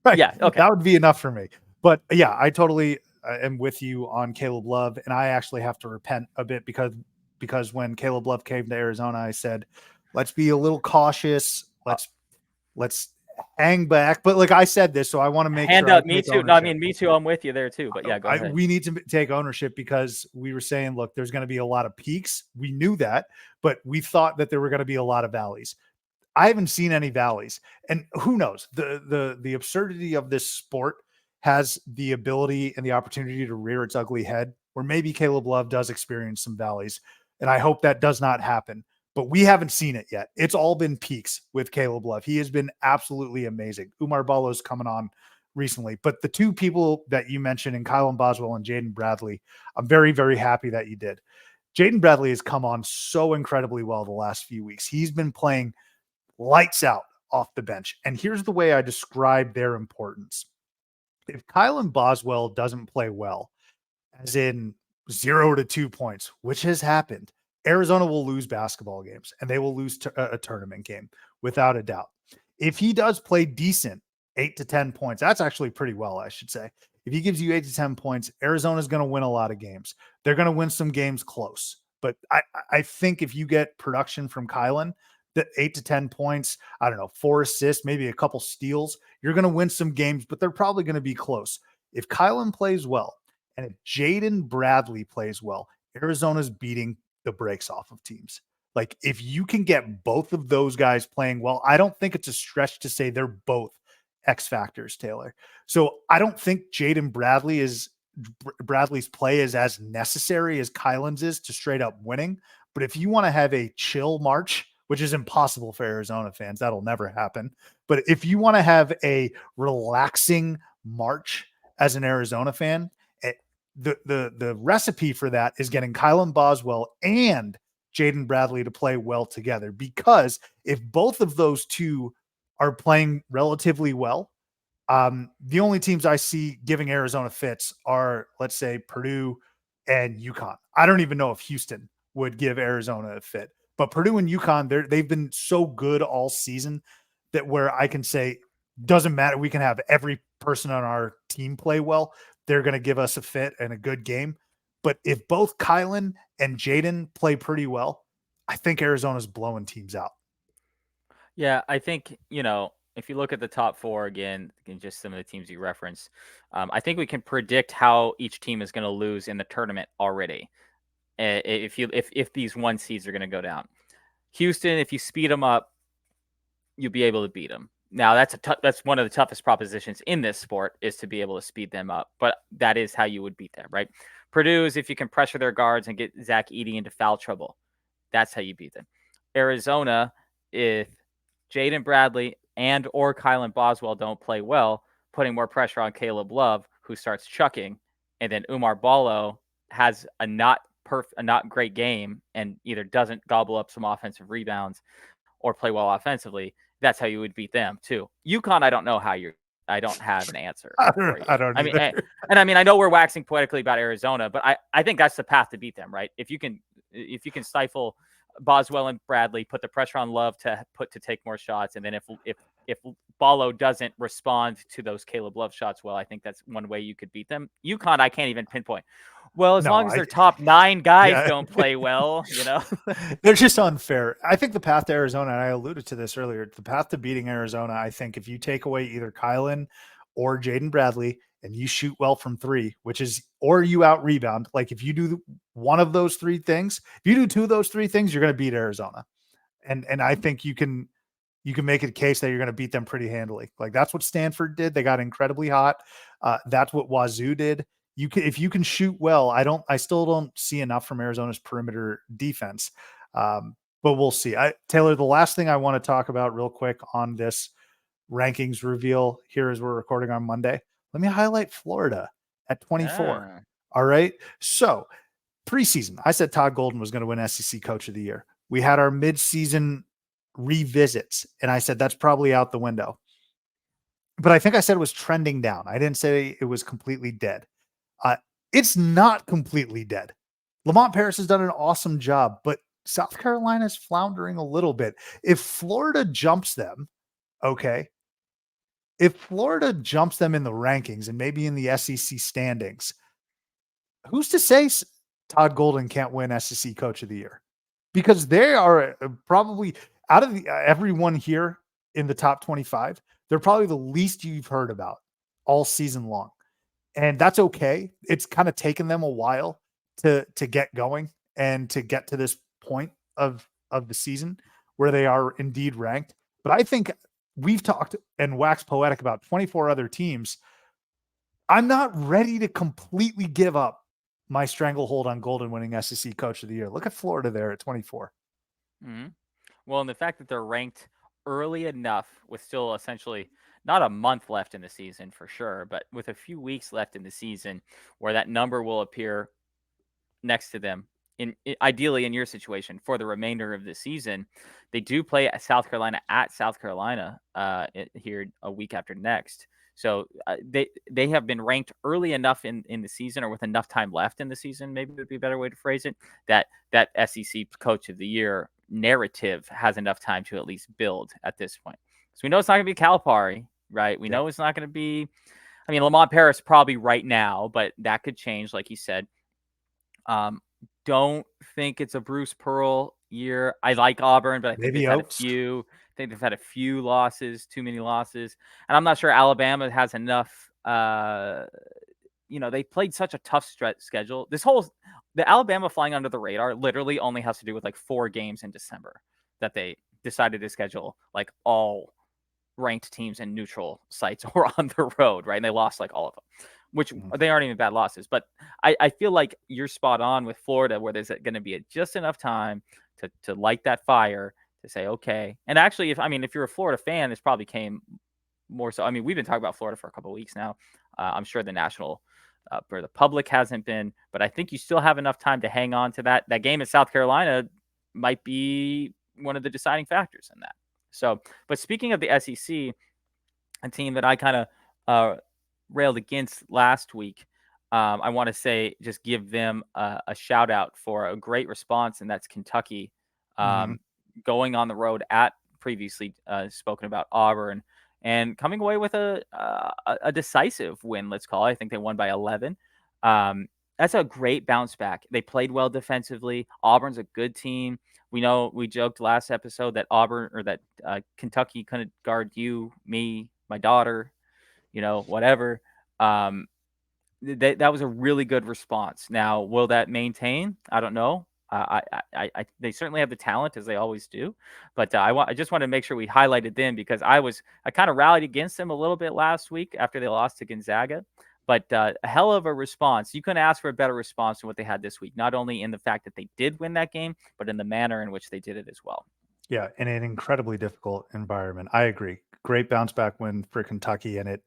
Right. Yeah. Okay. That would be enough for me. But yeah, I totally am with you on Caleb Love, and I actually have to repent a bit because when Caleb Love came to Arizona, I said, let's be a little cautious. Let's hang back. But like I said this, so I want to make Hand sure up. Me too. No, I mean, me too. I'm with you there too. But yeah, go ahead. We need to take ownership because we were saying, look, there's going to be a lot of peaks. We knew that, but we thought that there were going to be a lot of valleys. I haven't seen any valleys, and who knows? The absurdity of this sport has the ability and the opportunity to rear its ugly head, where maybe Caleb Love does experience some valleys, and I hope that does not happen. But we haven't seen it yet. It's all been peaks with Caleb Love. He has been absolutely amazing. Umar Ballo's coming on recently. But the two people that you mentioned in Kylan Boswell and Jaden Bradley, I'm very, very happy that you did. Jaden Bradley has come on so incredibly well the last few weeks. He's been playing lights out off the bench. And here's the way I describe their importance. If Kylan Boswell doesn't play well, as in 0 to 2 points, which has happened, Arizona will lose basketball games and they will lose a tournament game without a doubt. If he does play decent, 8 to 10 points, that's actually pretty well, I should say. If he gives you 8 to 10 points, Arizona's going to win a lot of games. They're going to win some games close. But I think if you get production from Kylan, the 8 to 10 points, I don't know, 4 assists, maybe a couple steals, you're going to win some games, but they're probably going to be close. If Kylan plays well and if Jaden Bradley plays well, Arizona's beating the brakes off of teams. Like if you can get both of those guys playing well, I don't think it's a stretch to say they're both X factors, Taylor. So I don't think Jaden Bradley's play is as necessary as Kylan's is to straight up winning. But if you want to have a chill March, which is impossible for Arizona fans, that'll never happen. But if you want to have a relaxing March as an Arizona fan, the recipe for that is getting Kylan Boswell and Jaden Bradley to play well together. Because if both of those two are playing relatively well, the only teams I see giving Arizona fits are, let's say, Purdue and UConn. I don't even know if Houston would give Arizona a fit, but Purdue and UConn, they've been so good all season that where I can say, doesn't matter. We can have every person on our team play well. They're going to give us a fit and a good game. But if both Kylan and Jaden play pretty well, I think Arizona's blowing teams out. Yeah, I think, if you look at the top 4 again, and just some of the teams you referenced, I think we can predict how each team is going to lose in the tournament already. If these 1 seeds are going to go down. Houston, if you speed them up, you'll be able to beat them. Now that's one of the toughest propositions in this sport is to be able to speed them up, but that is how you would beat them, right? Purdue is if you can pressure their guards and get Zach Edey into foul trouble. That's how you beat them. Arizona, if Jaden Bradley and or Kylan Boswell don't play well, putting more pressure on Caleb Love, who starts chucking, and then Umar Ballo has a not a not great game and either doesn't gobble up some offensive rebounds or play well offensively, that's how you would beat them too. UConn, I don't have an answer for you. I don't I mean, either. and I mean, I know we're waxing poetically about Arizona, but I think that's the path to beat them, right? If you can stifle Boswell and Bradley, put the pressure on Love to take more shots, and then if Ballo doesn't respond to those Caleb Love shots well, I think that's one way you could beat them. UConn, I can't even pinpoint. Well, as long as their top 9 guys don't play well, they're just unfair. I think the path to Arizona, and I alluded to this earlier, the path to beating Arizona, I think if you take away either Kylan or Jaden Bradley and you shoot well from 3, or you out rebound, like if you do one of those 3 things, if you do 2 of those 3 things, you're going to beat Arizona. And I think you can make a case that you're going to beat them pretty handily. Like that's what Stanford did. They got incredibly hot. That's what Wazoo did. If you can shoot well, I still don't see enough from Arizona's perimeter defense. But we'll see. Taylor, the last thing I want to talk about real quick on this rankings reveal here as we're recording on Monday, let me highlight Florida at 24. All right. So preseason, I said Todd Golden was going to win SEC Coach of the Year. We had our midseason revisits, and I said that's probably out the window. But I think I said it was trending down. I didn't say it was completely dead. It's not completely dead. Lamont Paris has done an awesome job, but South Carolina is floundering a little bit. If Florida jumps them, okay. If Florida jumps them in the rankings and maybe in the SEC standings, who's to say Todd Golden can't win SEC Coach of the Year? Because they are probably out of everyone here in the top 25, they're probably the least you've heard about all season long. And that's okay. It's kind of taken them a while to get going and to get to this point of the season where they are indeed ranked. But I think we've talked and waxed poetic about 24 other teams. I'm not ready to completely give up my stranglehold on Golden winning SEC Coach of the Year. Look at Florida there at 24. Mm-hmm. Well, and the fact that they're ranked early enough with still essentially not a month left in the season for sure, but with a few weeks left in the season where that number will appear next to them ideally in your situation for the remainder of the season. They do play at South Carolina here a week after next. So they have been ranked early enough in the season, or with enough time left in the season, maybe would be a better way to phrase it, that SEC Coach of the Year narrative has enough time to at least build at this point. So we know it's not going to be Calipari, right? We know it's not going to be, I mean, Lamont Paris probably right now, but that could change, like you said. Don't think it's a Bruce Pearl year. I like Auburn, but I think they've had a few. I think they've had a few losses, too many losses, and I'm not sure Alabama has enough. They played such a tough schedule. The Alabama flying under the radar literally only has to do with like 4 games in December that they decided to schedule like all ranked teams in neutral sites or on the road, right? And they lost like all of them, which they aren't even bad losses. But I feel like you're spot on with Florida, where there's going to be just enough time to light that fire to say, okay. And actually, if you're a Florida fan, this probably came more so. I mean, we've been talking about Florida for a couple of weeks now. I'm sure the national for the public hasn't been, but I think you still have enough time to hang on to that. That game at South Carolina might be one of the deciding factors in that. So, but speaking of the SEC, a team that I kind of railed against last week, I want to say just give them a shout out for a great response, and that's Kentucky going on the road at previously spoken about Auburn and coming away with a decisive win, let's call it. I think they won by 11. That's a great bounce back. They played well defensively. Auburn's a good team. We know we joked last episode that Kentucky couldn't guard you, me, my daughter, whatever. That was a really good response. Now, will that maintain? I don't know. They certainly have the talent, as they always do, but I just want to make sure we highlighted them because I kind of rallied against them a little bit last week after they lost to Gonzaga. But a hell of a response. You couldn't ask for a better response than what they had this week, not only in the fact that they did win that game, but in the manner in which they did it as well. Yeah, in an incredibly difficult environment. I agree. Great bounce back win for Kentucky. And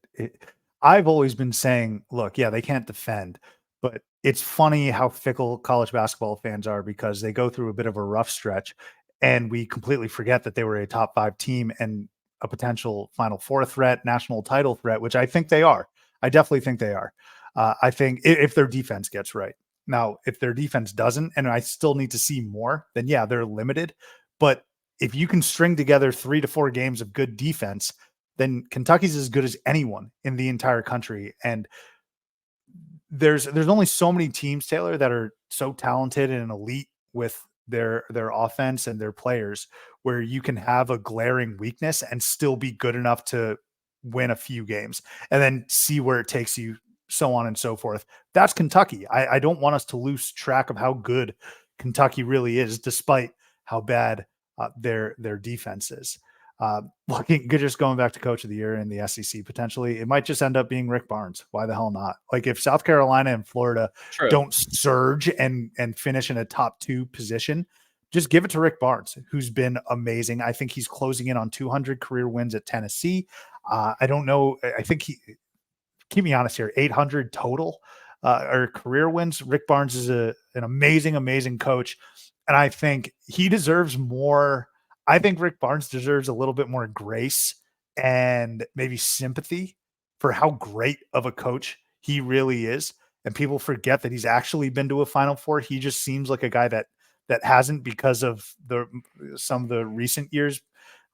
I've always been saying, look, yeah, they can't defend, but it's funny how fickle college basketball fans are because they go through a bit of a rough stretch and we completely forget that they were a top 5 team and a potential Final Four threat, national title threat, which I think they are. I definitely think they are. I think if their defense gets right. Now, if their defense doesn't, and I still need to see more, then yeah, they're limited. But if you can string together 3 to 4 games of good defense, then Kentucky's as good as anyone in the entire country. And there's only so many teams, Taylor, that are so talented and elite with their offense and their players where you can have a glaring weakness and still be good enough to win a few games and then see where it takes you, so on and so forth. That's Kentucky. I don't want us to lose track of how good Kentucky really is, despite how bad their defense is. Looking good, just going back to coach of the year in the SEC, potentially, it might just end up being Rick Barnes. Why the hell not? Like if South Carolina and Florida don't surge and finish in a top 2 position, just give it to Rick Barnes, who's been amazing. I think he's closing in on 200 career wins at Tennessee. I don't know. I think keep me honest here, 800 total or career wins. Rick Barnes is an amazing coach. And I think he deserves more. I think Rick Barnes deserves a little bit more grace and maybe sympathy for how great of a coach he really is. And people forget that he's actually been to a Final Four. He just seems like a guy that hasn't, because of some of the recent years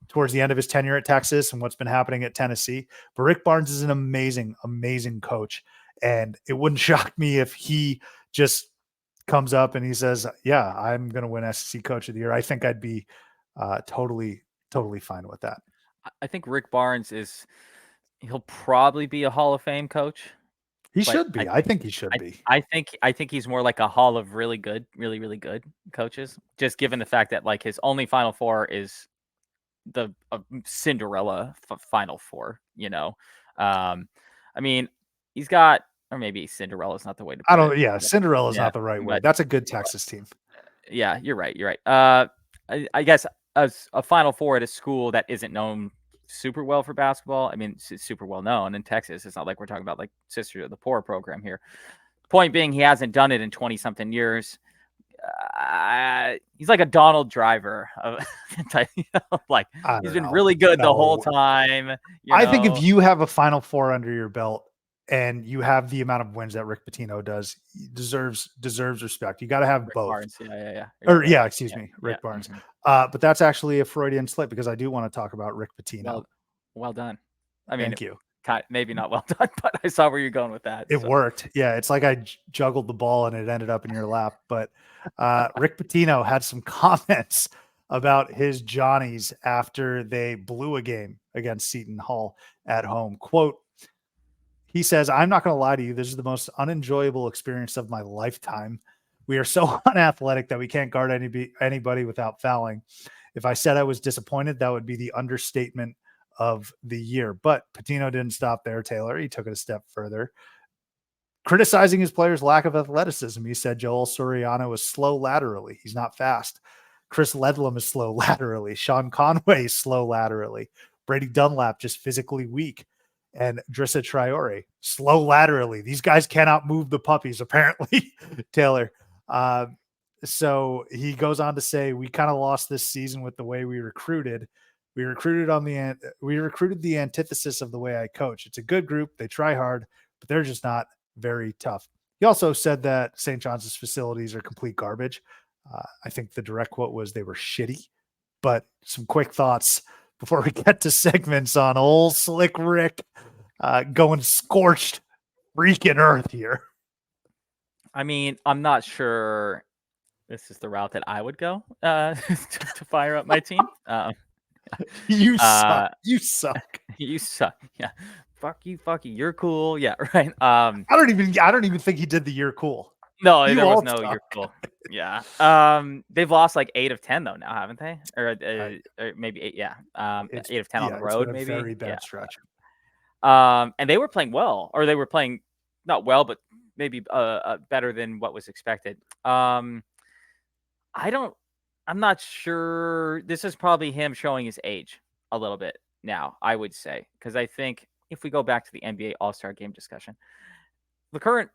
towards the end of his tenure at Texas and what's been happening at Tennessee. But Rick Barnes is an amazing coach. And it wouldn't shock me if he just comes up and he says, yeah, I'm going to win SEC coach of the year. I think I'd be totally fine with that. I think Rick Barnes he'll probably be a Hall of Fame coach. He should be. I think he should be. I think he's more like a hall of really good coaches, just given the fact that like his only Final Four is the Cinderella Final Four, I mean, he's got, or maybe Cinderella is not the way to put it. Yeah, Cinderella is not the right word. That's a good Texas team. Yeah, you're right. I guess as a Final Four at a school that isn't known super well for basketball. I mean, it's super well known in Texas. It's not like we're talking about like Sister of the Poor program here. Point being, he hasn't done it in 20 something years. He's like a Donald Driver of like he's been really good the whole time. I think if you have a Final Four under your belt and you have the amount of wins that Rick Pitino does, he deserves respect. You got to have Rick both. Barnes. Yeah. Rick Barnes. But that's actually a Freudian slip because I do want to talk about Rick Pitino. Well done. I mean, thank you. Maybe not well done, but I saw where you're going with that. It worked. Yeah, it's like I juggled the ball and it ended up in your lap. But Rick Pitino had some comments about his Johnnies after they blew a game against Seton Hall at home. Quote, he says, "I'm not going to lie to you. This is the most unenjoyable experience of my lifetime. We are so unathletic that we can't guard anybody without fouling. If I said I was disappointed, that would be the understatement of the year." But Pitino didn't stop there, Taylor. He took it a step further, criticizing his players' lack of athleticism. He said Joel Soriano is slow laterally. He's not fast. Chris Ledlam is slow laterally. Sean Conway is slow laterally. Brady Dunlap just physically weak. And Drissa Traore, slow laterally. These guys cannot move the puppies, apparently, Taylor. So he goes on to say, we kind of lost this season with the way we recruited. We recruited the antithesis of the way I coach. It's a good group. They try hard, but they're just not very tough. He also said that St. John's facilities are complete garbage. I think the direct quote was they were shitty. But some quick thoughts before we get to segments on old Slick Rick going scorched freaking earth here. I mean, I'm not sure this is the route that I would go to fire up my team. You suck. You suck. You suck. Yeah. Fuck you. You're cool. Yeah. Right. I don't even think he did the "you're cool." No, there was no "you're cool." Yeah. They've lost like 8 of 10 though now, haven't they? Or maybe 8. Yeah. 8 of 10 on the road. Maybe very bad stretch. And they were playing well, or they were playing not well, but maybe better than what was expected. I'm not sure. This is probably him showing his age a little bit now, I would say, because I think if we go back to the NBA All-Star game discussion, the current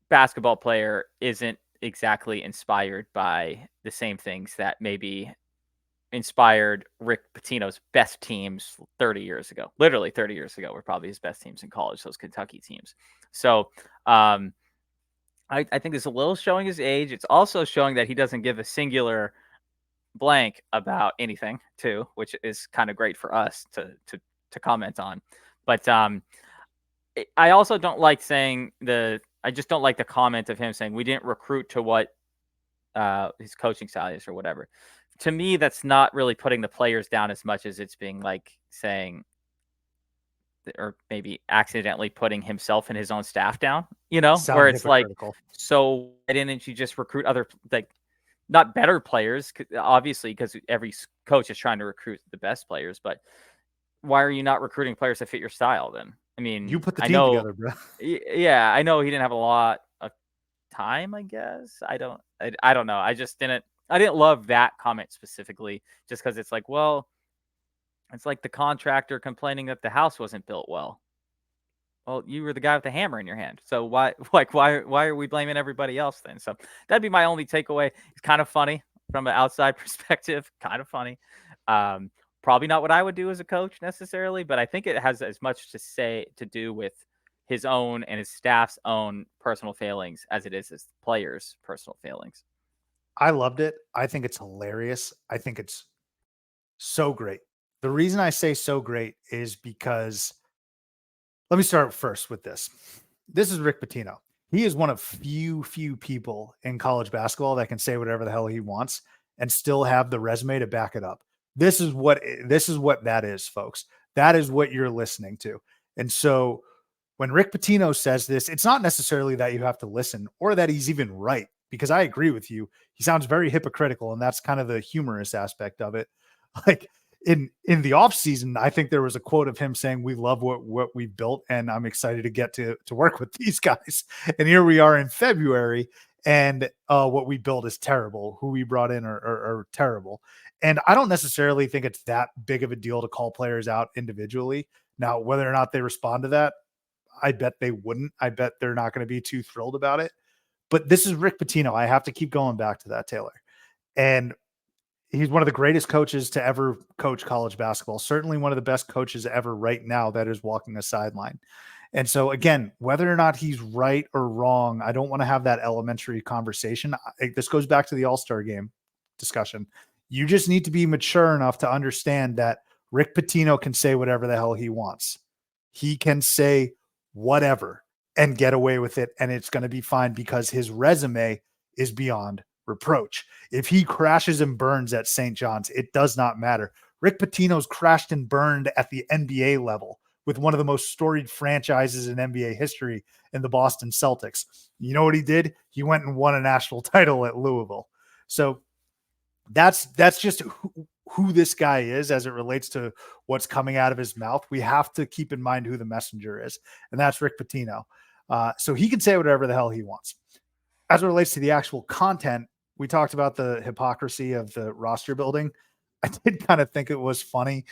basketball player isn't exactly inspired by the same things that maybe inspired Rick Pitino's best teams 30 years ago. Literally 30 years ago were probably his best teams in college, those Kentucky teams. So I think it's a little showing his age. It's also showing that he doesn't give a singular blank about anything too, which is kind of great for us to comment on. But I also don't like saying I just don't like the comment of him saying we didn't recruit to what his coaching style is or whatever. To me, that's not really putting the players down as much as it's being like saying, or maybe accidentally putting himself and his own staff down, where Sound it's like, hypocritical. so why didn't you just recruit other, like, not better players, obviously, because every coach is trying to recruit the best players, but why are you not recruiting players that fit your style then? I mean, You put the I team know, together, bro. yeah, I know he didn't have a lot of time, I guess. I don't know. I didn't love that comment specifically, just because it's like, well, it's like the contractor complaining that the house wasn't built well. Well, you were the guy with the hammer in your hand. So why are we blaming everybody else then? So that'd be my only takeaway. It's kind of funny from an outside perspective, kind of funny. Probably not what I would do as a coach necessarily, but I think it has as much to do with his own and his staff's own personal failings as it is his players' personal failings. I loved it. I think it's hilarious. I think it's so great. The reason I say so great is because let me start first with this. This is Rick Pitino. He is one of few people in college basketball that can say whatever the hell he wants and still have the resume to back it up. This is what that is, folks. That is what you're listening to. And so when Rick Pitino says this, it's not necessarily that you have to listen or that he's even right, because I agree with you. He sounds very hypocritical, and that's kind of the humorous aspect of it. Like in the off season, I think there was a quote of him saying, "We love what we built, and I'm excited to get to work with these guys." And here we are in February, and what we built is terrible. Who we brought in are terrible. And I don't necessarily think it's that big of a deal to call players out individually. Now, whether or not they respond to that, I bet they wouldn't. I bet they're not going to be too thrilled about it. But this is Rick Pitino. I have to keep going back to that, Taylor. And he's one of the greatest coaches to ever coach college basketball. Certainly one of the best coaches ever right now that is walking a sideline. And so, again, whether or not he's right or wrong, I don't want to have that elementary conversation. This goes back to the All-Star game discussion. You just need to be mature enough to understand that Rick Pitino can say whatever the hell he wants. He can say whatever and get away with it, and it's going to be fine because his resume is beyond reproach. If he crashes and burns at St. John's, it does not matter. Rick Pitino's crashed and burned at the NBA level with one of the most storied franchises in NBA history in the Boston Celtics. You know what he did? He went and won a national title at Louisville. So that's just who this guy is as it relates to what's coming out of his mouth. We have to keep in mind who the messenger is, and that's Rick Pitino. So he can say whatever the hell he wants. As it relates to the actual content, we talked about the hypocrisy of the roster building. I did kind of think it was funny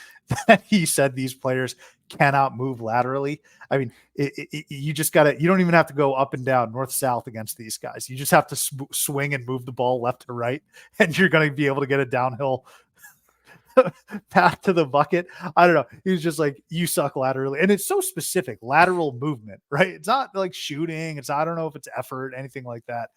that he said these players cannot move laterally. I mean, you just got to, you don't even have to go up and down, north, south against these guys. You just have to swing and move the ball left to right, and you're going to be able to get a downhill path to the bucket. I don't know. He was just like, you suck laterally. And it's so specific, lateral movement, right? It's not like shooting. I don't know if it's effort, anything like that,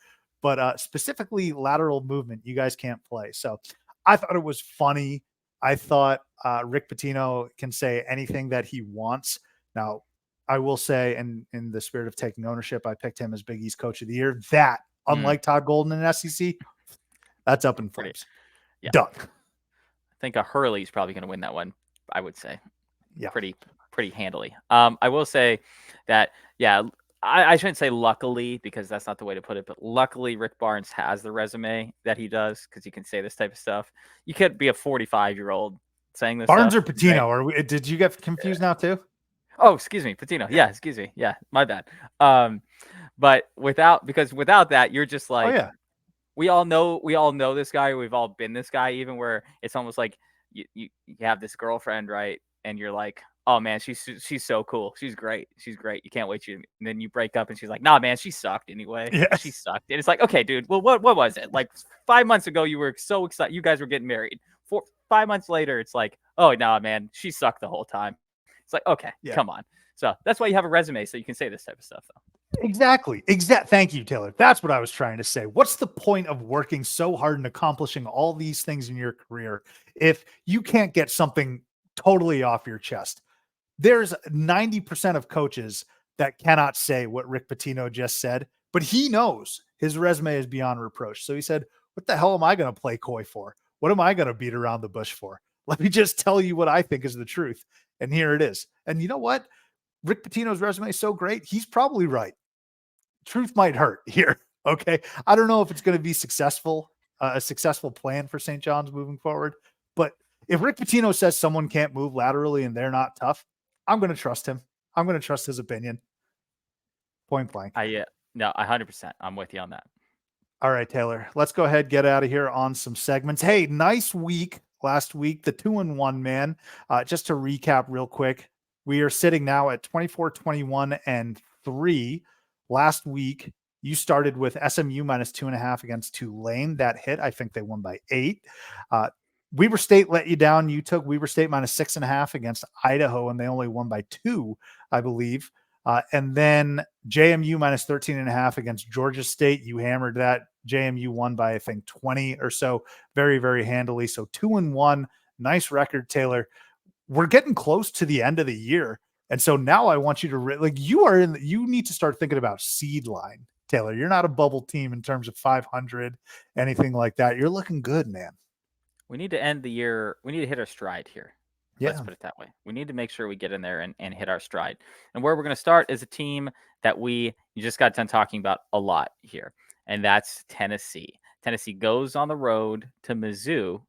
but specifically lateral movement, you guys can't play. So I thought it was funny. I thought Rick Pitino can say anything that he wants. Now, I will say, in the spirit of taking ownership, I picked him as Big East Coach of the Year. That, unlike Todd Golden in SEC, that's up in flames. Yeah. Done. I think a Hurley's probably going to win that one, I would say. Yeah. Pretty handily. I will say that, yeah, I shouldn't say luckily, because that's not the way to put it, but luckily Rick Barnes has the resume that he does, because he can say this type of stuff. You could be a 45-year-old saying this Barnes stuff, or Pitino? Right? Did you get confused now too? Oh, excuse me, Pitino. Yeah, excuse me. Yeah, my bad. But without that, you're just like, oh, yeah. we all know this guy. We've all been this guy, even where it's almost like you have this girlfriend, right? And you're like, oh man, she's so cool. She's great. She's great. You can't wait to. And then you break up, and she's like, nah, man, she sucked anyway. She Yes. sucked. And it's like, okay, dude. Well, what was it? Like 5 months ago, you were so excited. You guys were getting married. 5 months later, it's like, oh nah, man, she sucked the whole time. It's like, okay, come on. So that's why you have a resume, so you can say this type of stuff, though. Exactly. Thank you, Taylor. That's what I was trying to say. What's the point of working so hard and accomplishing all these things in your career if you can't get something totally off your chest? There's 90% of coaches that cannot say what Rick Pitino just said, but he knows his resume is beyond reproach. So he said, what the hell am I going to play coy for? What am I going to beat around the bush for? Let me just tell you what I think is the truth. And here it is. And you know what? Rick Pitino's resume is so great. He's probably right. Truth might hurt here. Okay. I don't know if it's going to be successful, a successful plan for St. John's moving forward. But if Rick Pitino says someone can't move laterally and they're not tough, I'm going to trust him. I'm going to trust his opinion. Point blank. No, 100%. I'm with you on that. All right, Taylor, let's go ahead, get out of here on some segments. Hey, nice week last week, the 2-1, man. Just to recap real quick, we are sitting now at 24, 21, and 3. Last week, you started with SMU minus 2.5 against Tulane. That hit. I think they won by 8. Weber State let you down. You took Weber State minus 6.5 against Idaho, and they only won by 2, I believe. And then JMU minus 13.5 against Georgia State. You hammered that. JMU won by, I think, 20 or so. Very, very handily. So 2-1. Nice record, Taylor. We're getting close to the end of the year. And so now I want you to you need to start thinking about seed line, Taylor. You're not a bubble team in terms of 500, anything like that. You're looking good, man. We need to end the year. We need to hit our stride here. Yeah. Let's put it that way. We need to make sure we get in there and hit our stride. And where we're going to start is a team that you just got done talking about a lot here, and that's Tennessee. Tennessee goes on the road to Mizzou,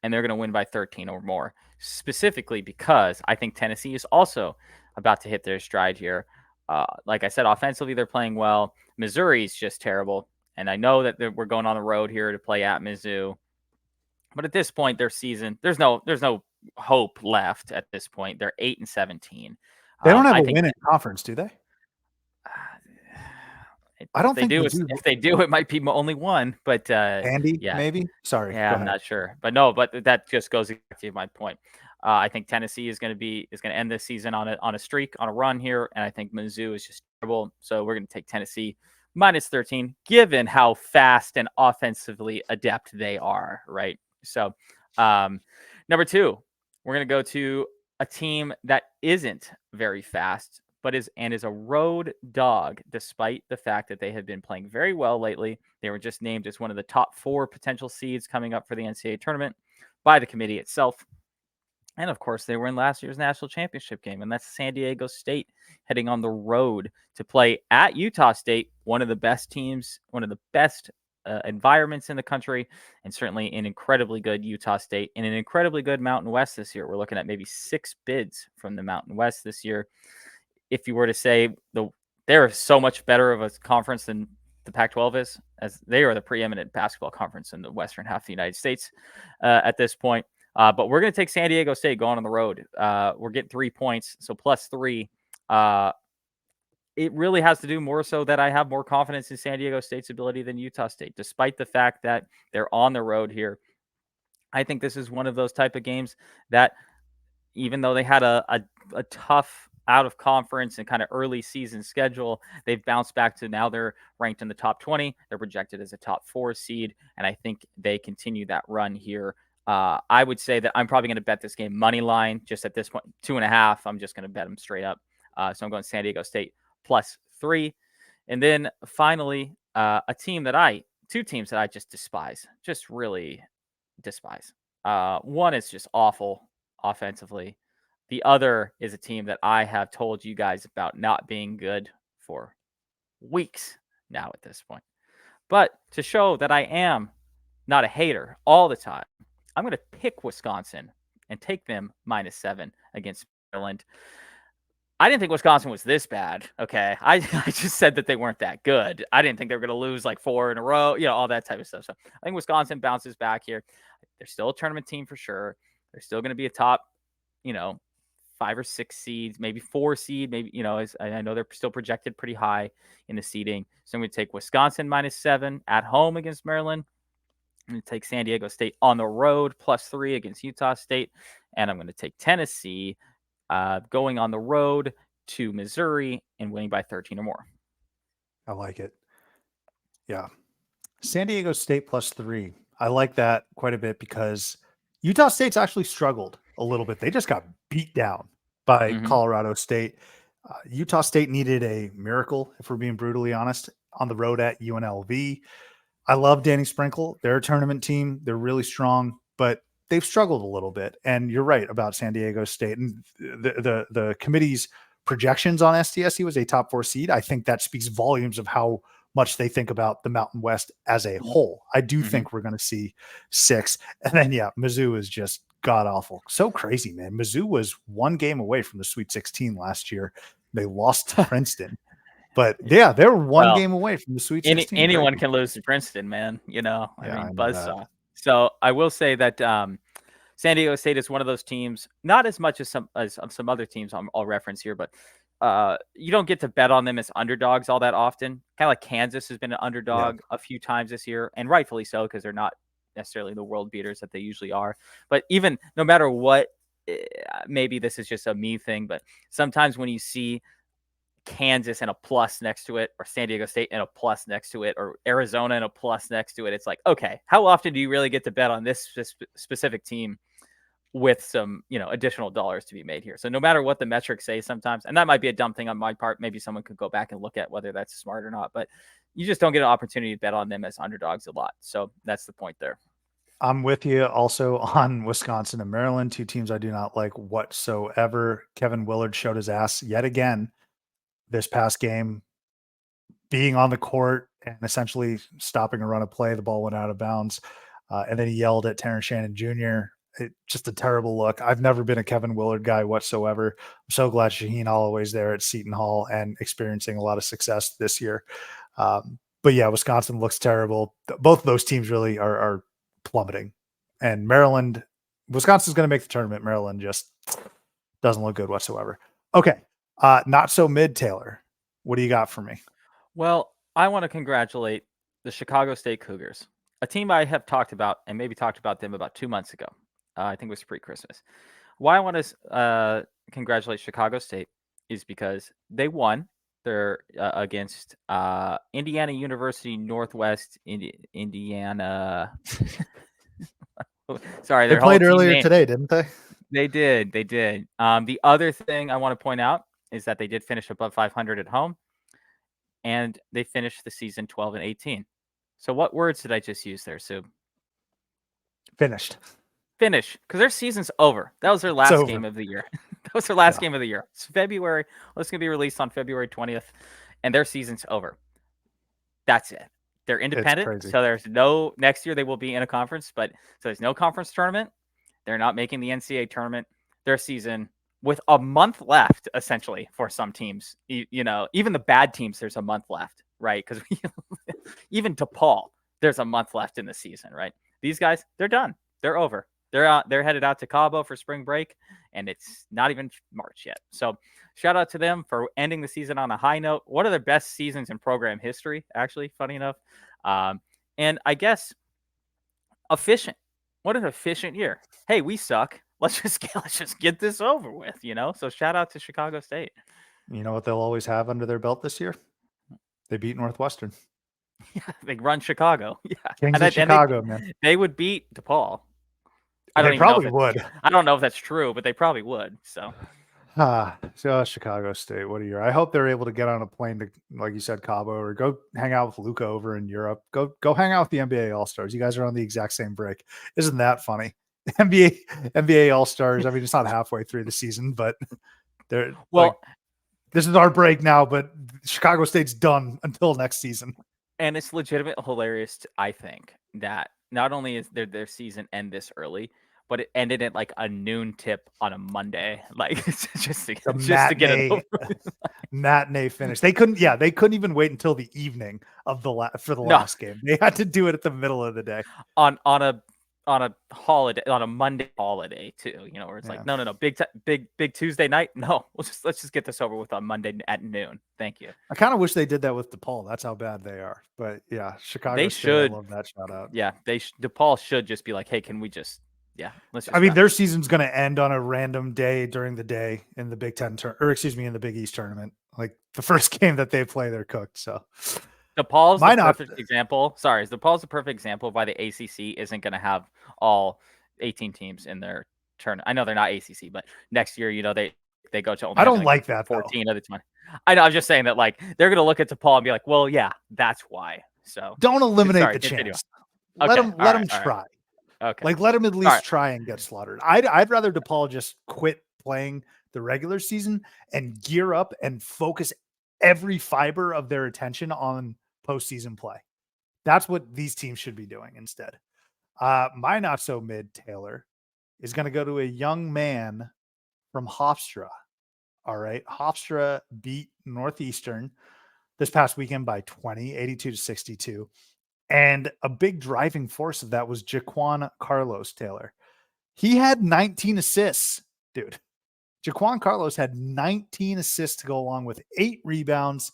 and they're going to win by 13 or more, specifically because I think Tennessee is also about to hit their stride here. Like I said, offensively, they're playing well. Missouri's just terrible, and I know that we're going on the road here to play at Mizzou. But at this point, their season, there's no hope left at this point. They're 8-17. They don't have a win in conference, do they? I don't think they do. If they do, it might be only one. But Andy, yeah, maybe. Sorry, yeah, I'm not sure. But no, but that just goes to my point. I think Tennessee is going to end this season on a streak, on a run here, and I think Mizzou is just terrible. So we're going to take Tennessee minus 13, given how fast and offensively adept they are, right? So, number 2, we're going to go to a team that isn't very fast, but is a road dog, despite the fact that they have been playing very well lately. They were just named as one of the top 4 potential seeds coming up for the NCAA tournament by the committee itself. And of course, they were in last year's national championship game, and that's San Diego State heading on the road to play at Utah State, one of the best teams, one of the best environments in the country, and certainly an incredibly good Utah State and an incredibly good Mountain West this year. We're looking at maybe 6 bids from the Mountain West this year. If you were to say they're so much better of a conference than the Pac-12 is, as they are the preeminent basketball conference in the western half of the United States at this point. But we're going to take San Diego State going on the road. We're getting 3 points, so plus 3. It really has to do more so that I have more confidence in San Diego State's ability than Utah State, despite the fact that they're on the road here. I think this is one of those type of games that, even though they had a tough out of conference and kind of early season schedule, they've bounced back to now they're ranked in the top 20. They're projected as a top 4 seed, and I think they continue that run here. I would say that I'm probably going to bet this game money line just at this point, 2.5. I'm just going to bet them straight up. So I'm going San Diego State plus 3. And then finally, two teams that I just despise, just really despise. One is just awful offensively. The other is a team that I have told you guys about not being good for weeks now at this point. But to show that I am not a hater all the time, I'm going to pick Wisconsin and take them minus 7 against Maryland. I didn't think Wisconsin was this bad. Okay. I just said that they weren't that good. I didn't think they were going to lose like 4 in a row, all that type of stuff. So I think Wisconsin bounces back here. They're still a tournament team for sure. They're still going to be a top, 5 or 6 seeds, maybe 4 seed, maybe, I know they're still projected pretty high in the seeding. So I'm going to take Wisconsin -7 at home against Maryland. I'm going to take San Diego State on the road +3 against Utah State. And I'm going to take Tennessee going on the road to Missouri and winning by 13 or more. I like it. Yeah. San Diego State +3. I like that quite a bit because Utah State's actually struggled a little bit. They just got beat down by Colorado State. Utah State needed a miracle, if we're being brutally honest, on the road at UNLV. I love Danny Sprinkle. They're a tournament team. They're really strong, but they've struggled a little bit. And you're right about San Diego State. And the committee's projections on SDSU was a top 4 seed. I think that speaks volumes of how much they think about the Mountain West as a whole. I do think we're going to see 6. And then, Mizzou is just god awful. So crazy, man. Mizzou was 1 game away from the Sweet 16 last year. They lost to Princeton. But they were 1 game away from the Sweet 16. Anyone can lose to Princeton, man. I mean, buzzsaw. So I will say that San Diego State is one of those teams, not as much as some other teams I'll reference here, but you don't get to bet on them as underdogs all that often. Kind of like Kansas has been an underdog a few times this year, and rightfully so, because they're not necessarily the world beaters that they usually are. But even no matter what, maybe this is just a me thing, but sometimes when you see Kansas and a plus next to it, or San Diego State and a plus next to it, or Arizona and a plus next to it, it's like, okay, how often do you really get to bet on this specific team with some, additional dollars to be made here? So no matter what the metrics say sometimes, and that might be a dumb thing on my part, maybe someone could go back and look at whether that's smart or not, but you just don't get an opportunity to bet on them as underdogs a lot. So that's the point there. I'm with you also on Wisconsin and Maryland, 2 teams I do not like whatsoever. Kevin Willard showed his ass yet again this past game, being on the court and essentially stopping a run of play. The ball went out of bounds. And then he yelled at Terrence Shannon Jr. Just a terrible look. I've never been a Kevin Willard guy whatsoever. I'm so glad Shaheen Holloway's there at Seton Hall and experiencing a lot of success this year. But yeah, Wisconsin looks terrible. Both of those teams really are plummeting. And Wisconsin's going to make the tournament. Maryland just doesn't look good whatsoever. Okay. Not so mid, Taylor. What do you got for me? Well, I want to congratulate the Chicago State Cougars, a team I have talked about and maybe talked about them about 2 months ago. I think it was pre-Christmas. Why I want to congratulate Chicago State is because they won their against Indiana University Northwest Indiana. Sorry, they played earlier today, didn't they? They did. The other thing I want to point out is that they did finish above 500 at home, and they finished the season 12-18. So what words did I just use there, Sub? Finished, because their season's over. That was their last game of the year. That was their last game of the year. It's February. It's going to be released on February 20th, and their season's over. That's it. They're independent, so there's no – next year they will be in a conference, so there's no conference tournament. They're not making the NCAA tournament. Their season – with a month left, essentially, for some teams, even the bad teams, there's a month left, right? Because even DePaul, there's a month left in the season, right? These guys, they're done. They're over. They're headed out to Cabo for spring break, and it's not even March yet. So shout out to them for ending the season on a high note. One of their best seasons in program history, actually, funny enough. And I guess efficient. What an efficient year. Hey, we suck. Let's just get this over with, So shout out to Chicago State. You know what they'll always have under their belt this year? They beat Northwestern. Yeah, they run Chicago. Yeah, Kings of Chicago, man. They would beat DePaul. They probably would. I don't know if that's true, but they probably would. So Chicago State, what a year. I hope they're able to get on a plane to, like you said, Cabo, or go hang out with Luka over in Europe. Go hang out with the NBA All-Stars. You guys are on the exact same break. Isn't that funny? NBA All-Stars. I mean, it's not halfway through the season, but this is our break now, but Chicago State's done until next season. And it's legitimately hilarious, I think, that not only is their season end this early, but it ended at like a noon tip on a Monday. Like just to get it over. Matinee finish. They couldn't even wait until the evening of the last game. They had to do it at the middle of the day. On a on a holiday, on a Monday holiday too, where it's like, no, big Tuesday night. No, let's just get this over with on Monday at noon. Thank you. I kind of wish they did that with DePaul. That's how bad they are. But yeah, Chicago They State, I should, love that shout out. yeah, DePaul should just be like, hey, can we just, let's just. I mean, their season's going to end on a random day during the day in the Big Ten in the Big East tournament. Like the first game that they play, they're cooked. So DePaul's the perfect example. Sorry, DePaul's the perfect example of why the ACC isn't going to have all 18 teams in their tournament. I know they're not ACC, but next year, they go to only. I don't like that 14 of the 20. I know. I'm just saying that like they're going to look at DePaul and be like, well, yeah, that's why. So don't eliminate the chance. Let them try. Okay. Like let them at least try and get slaughtered. I'd rather DePaul just quit playing the regular season and gear up and focus every fiber of their attention on postseason play. That's what these teams should be doing instead. My not so mid Taylor is going to go to a young man from Hofstra. All right. Hofstra beat Northeastern this past weekend by 20, 82-62. And a big driving force of that was Jaquan Carlos, Taylor. He had 19 assists, dude. Jaquan Carlos had 19 assists to go along with 8 rebounds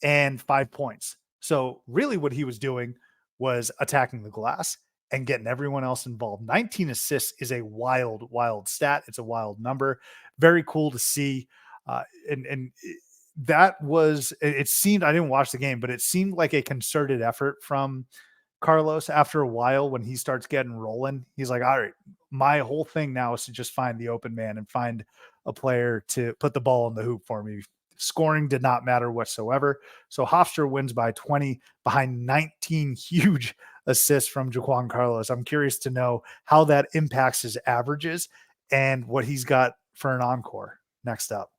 and 5 points. So really what he was doing was attacking the glass and getting everyone else involved. 19 assists is a wild, wild stat. It's a wild number. Very cool to see. And that was, it seemed, I didn't watch the game, but it seemed like a concerted effort from Carlos. After a while, when he starts getting rolling, he's like, all right, my whole thing now is to just find the open man and find a player to put the ball in the hoop for me. Scoring did not matter whatsoever. So Hofstra wins by 20 behind 19 huge assists from Jaquan Carlos. I'm curious to know how that impacts his averages and what he's got for an encore next up.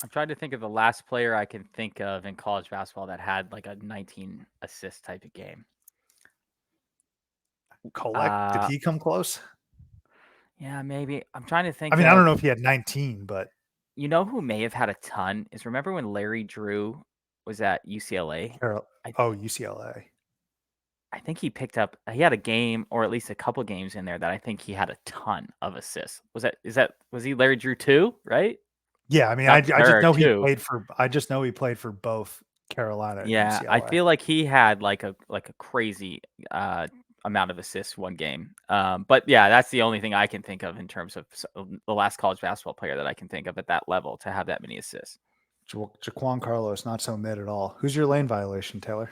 I'm trying to think of the last player I can think of in college basketball that had like a 19 assist type of game. Did he come close? Yeah, maybe. I'm trying to think. I mean, I don't know if he had 19, but you know who may have had a ton is, remember when Larry Drew was at UCLA? UCLA. I think he had a game or at least a couple games in there that I think he had a ton of assists. Was he Larry Drew too? Right? Yeah, I mean, I just know he played for both Carolina and UCLA. I feel like he had like a crazy amount of assists one game. But yeah, that's the only thing I can think of in terms of the last college basketball player that I can think of at that level to have that many assists. Jaquan Carlos, not so mid at all. Who's your lane violation, Taylor?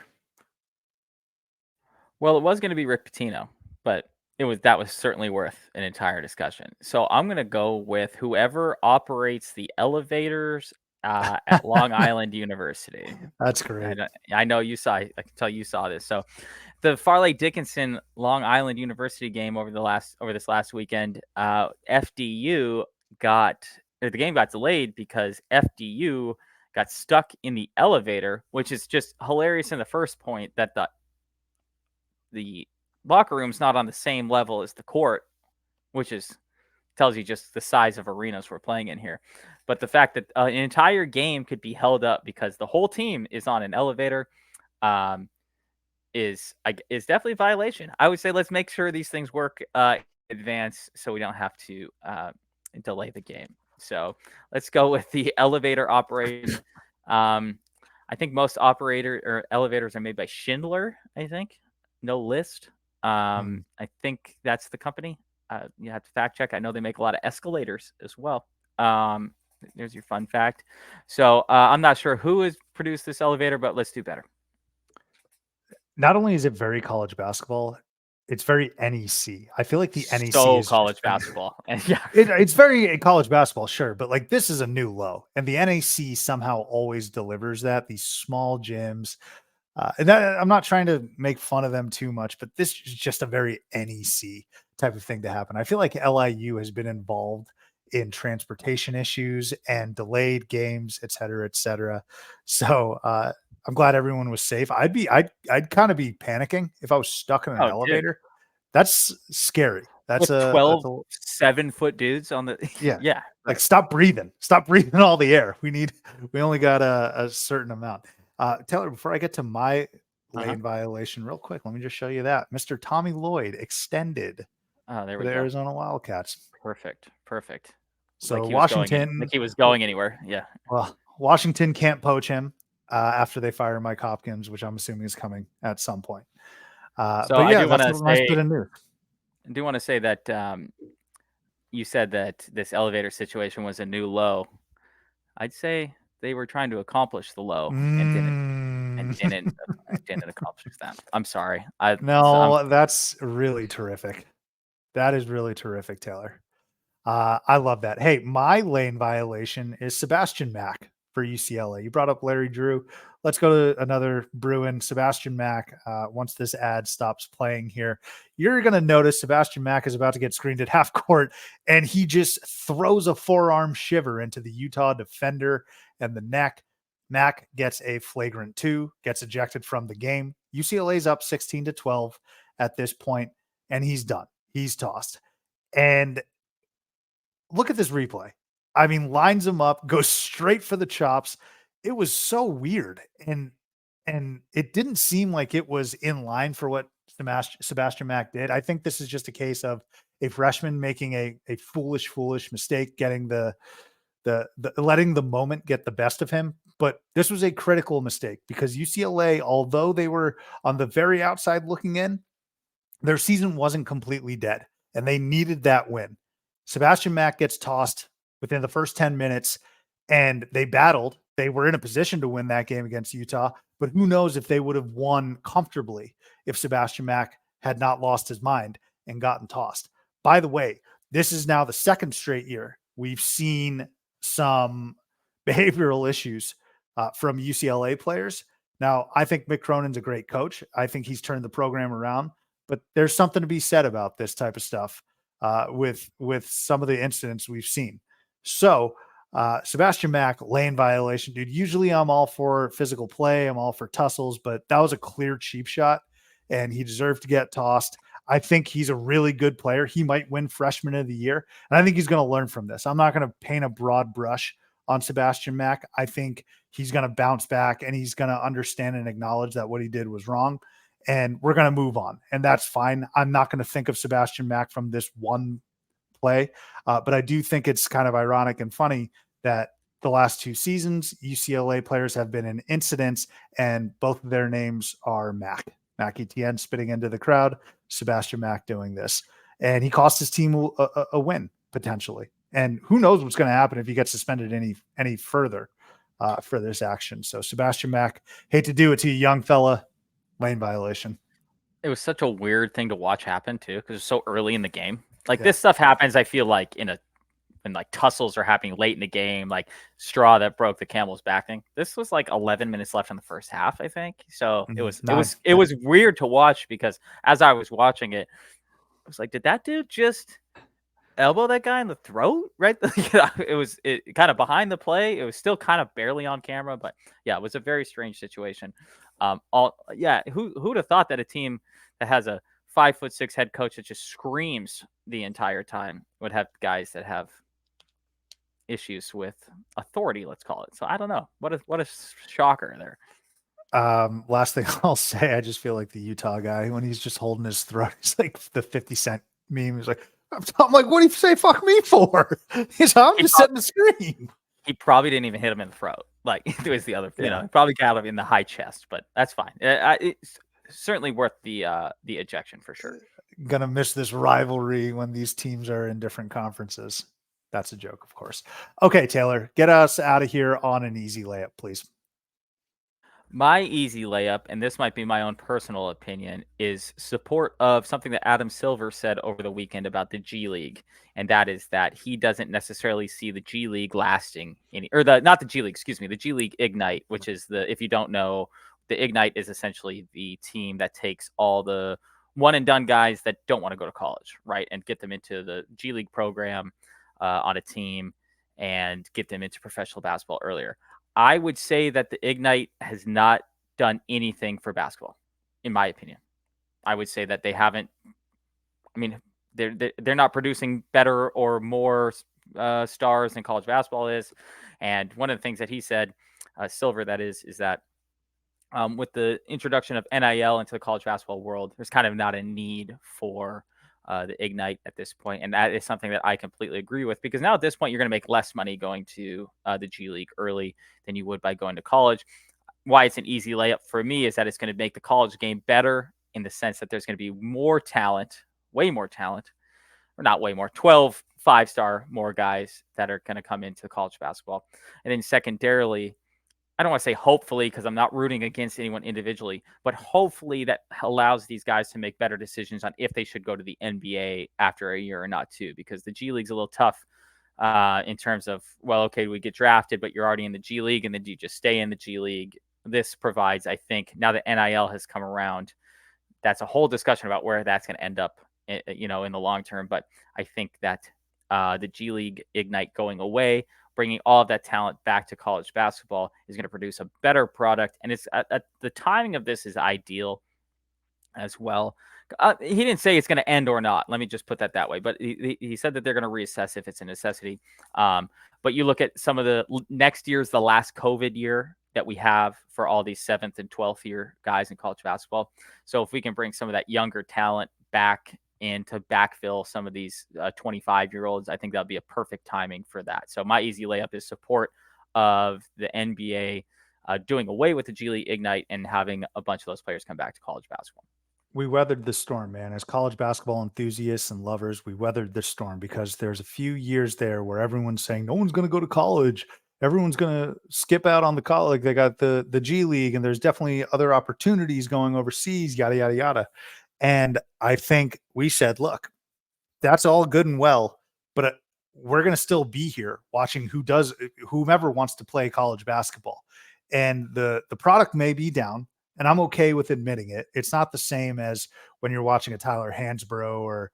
Well, it was going to be Rick Pitino, but that was certainly worth an entire discussion. So I'm going to go with whoever operates the elevators at Long Island University. That's great. I know you saw. I can tell you saw this. So the Farley Dickinson Long Island University game over this last weekend, FDU the game got delayed because FDU got stuck in the elevator, which is just hilarious in the first point that the locker room's not on the same level as the court, which tells you just the size of arenas we're playing in here. But the fact that an entire game could be held up because the whole team is on an elevator is definitely a violation. I would say let's make sure these things work in advance so we don't have to delay the game. So let's go with the elevator operation. I think most elevators are made by Schindler, I think. No list. I think that's the company. You have to fact check. I know they make a lot of escalators as well. There's your fun fact. So I'm not sure who has produced this elevator, but let's do better. Not only is it very college basketball, it's very NEC. I feel like the NEC is college basketball. Yeah, it's very college basketball, sure, but like this is a new low, and the NEC somehow always delivers that. These small gyms. And I'm not trying to make fun of them too much, but this is just a very NEC type of thing to happen. I feel like LIU has been involved in transportation issues and delayed games, et cetera, et cetera. So I'm glad everyone was safe. I'd kind of be panicking if I was stuck in an elevator. Dude. That's scary. That's with 12 7-foot dudes on the yeah. Like stop breathing all the air. We only got a certain amount. Taylor, before I get to my lane violation real quick, let me just show you that. Mr. Tommy Lloyd extended Oh, there for we the go. Arizona Wildcats. Perfect. So Like he was going anywhere. Yeah. well, Washington can't poach him after they fire Mike Hopkins, which I'm assuming is coming at some point. So But I yeah, do want that's to a nice bit say, of news. that you said that this elevator situation was a new low. I'd say they were trying to accomplish the low and didn't and Mm. didn't didn't accomplish that. I'm sorry. I'm No, that's really terrific. That is really terrific, Taylor. I love that. Hey, my lane violation is Sebastian Mack for UCLA. You brought up Larry Drew. Let's go to another Bruin, Sebastian Mack. Once this ad stops playing here, you're going to notice Sebastian Mack is about to get screened at half court, and he just throws a forearm shiver into the Utah defender and the neck. Mack gets a flagrant 2, gets ejected from the game. UCLA's up 16-12 at this point, and he's done. He's tossed. And look at this replay. I mean, lines him up, goes straight for the chops. It was so weird. And it didn't seem like it was in line for what Sebastian Mack did. I think this is just a case of a freshman making a foolish mistake, getting the letting the moment get the best of him. But this was a critical mistake because UCLA, although they were on the very outside looking in, their season wasn't completely dead, and they needed that win. Sebastian Mack gets tossed within the first 10 minutes, and they battled. They were in a position to win that game against Utah, but who knows if they would have won comfortably if Sebastian Mack had not lost his mind and gotten tossed. By the way, this is now the second straight year we've seen some behavioral issues from UCLA players. Now, I think Mick Cronin's a great coach. I think he's turned the program around, but there's something to be said about this type of stuff with some of the incidents we've seen. So Sebastian Mack, lane violation, dude. Usually I'm all for physical play. I'm all for tussles, but that was a clear cheap shot, and he deserved to get tossed. I think he's a really good player. He might win Freshman of the Year, and I think he's going to learn from this. I'm not going to paint a broad brush on Sebastian Mack. I think he's going to bounce back, and he's going to understand and acknowledge that what he did was wrong, and we're going to move on, and that's fine. I'm not going to think of Sebastian Mack from this one play, but I do think it's kind of ironic and funny that the last 2 seasons, UCLA players have been in incidents, and both of their names are Mack. Mack Etienne spitting into the crowd, Sebastian Mack doing this. And he cost his team a win, potentially. And who knows what's going to happen if he gets suspended any further for this action. So Sebastian Mack, hate to do it to you, young fella, lane violation. It was such a weird thing to watch happen too, because it's so early in the game. Like Yeah. this stuff happens, I feel like when like tussles are happening late in the game, like straw that broke the camel's back thing. This was like 11 minutes left in the first half, I think. So it was weird to watch because as I was watching it, I was like, did that dude just elbow that guy in the throat? Right? It was kind of behind the play. It was still kind of barely on camera, but yeah, it was a very strange situation. Who'd have thought that a team that has a 5'6" head coach that just screams the entire time would have guys that have issues with authority, let's call it. So I don't know. What a shocker there. Last thing I'll say, I just feel like the Utah guy when he's just holding his throat. He's like the 50 Cent meme. He's like, I'm like, what do you say fuck me for? He's like, I'm just setting the screen. He probably didn't even hit him in the throat. Like it was the other, he probably got him in the high chest, but that's fine. It's certainly worth the ejection for sure. Gonna miss this rivalry when these teams are in different conferences. That's a joke, of course. Okay, Taylor, get us out of here on an easy layup, please. My easy layup, and this might be my own personal opinion, is support of something that Adam Silver said over the weekend about the G League, and that is that he doesn't necessarily see the G League lasting not the G League, excuse me, the G League Ignite, which is if you don't know, the Ignite is essentially the team that takes all the one and done guys that don't want to go to college, right, and get them into the G League program on a team and get them into professional basketball earlier. I would say that the Ignite has not done anything for basketball, in my opinion. I would say that they haven't. I mean, they're not producing better or more stars than college basketball is. And one of the things that he said, Silver, that is that with the introduction of NIL into the college basketball world, there's kind of not a need for the Ignite at this point, and that is something that I completely agree with, because now at this point you're going to make less money going to the G League early than you would by going to college. Why it's an easy layup for me is that it's going to make the college game better in the sense that there's going to be more talent, way more talent, or not way more, 12 5-star more guys that are going to come into college basketball. And then secondarily, I don't want to say hopefully, because I'm not rooting against anyone individually, but hopefully that allows these guys to make better decisions on if they should go to the NBA after a year or not too, because the G League's a little tough in terms of, well, okay, we get drafted, but you're already in the G League, and then do you just stay in the G League? This provides, I think, now that NIL has come around, that's a whole discussion about where that's going to end up, in the long term. But I think that the G League Ignite going away, bringing all of that talent back to college basketball, is going to produce a better product. And it's the timing of this is ideal as well. He didn't say it's going to end or not. Let me just put that way. But he said that they're going to reassess if it's a necessity. But you look at some of the next year's the last COVID year that we have for all these 7th and 12th year guys in college basketball. So if we can bring some of that younger talent back and to backfill some of these 25-year-olds, I think that'll be a perfect timing for that. So my easy layup is support of the NBA doing away with the G League Ignite and having a bunch of those players come back to college basketball. We weathered the storm, man. As college basketball enthusiasts and lovers, we weathered the storm because there's a few years there where everyone's saying no one's going to go to college. Everyone's going to skip out on the college. Like they got the G League, and there's definitely other opportunities going overseas, yada, yada, yada. And I think we said, look, that's all good and well, but we're going to still be here watching whomever wants to play college basketball. And the product may be down, and I'm okay with admitting it. It's not the same as when you're watching a Tyler Hansborough or,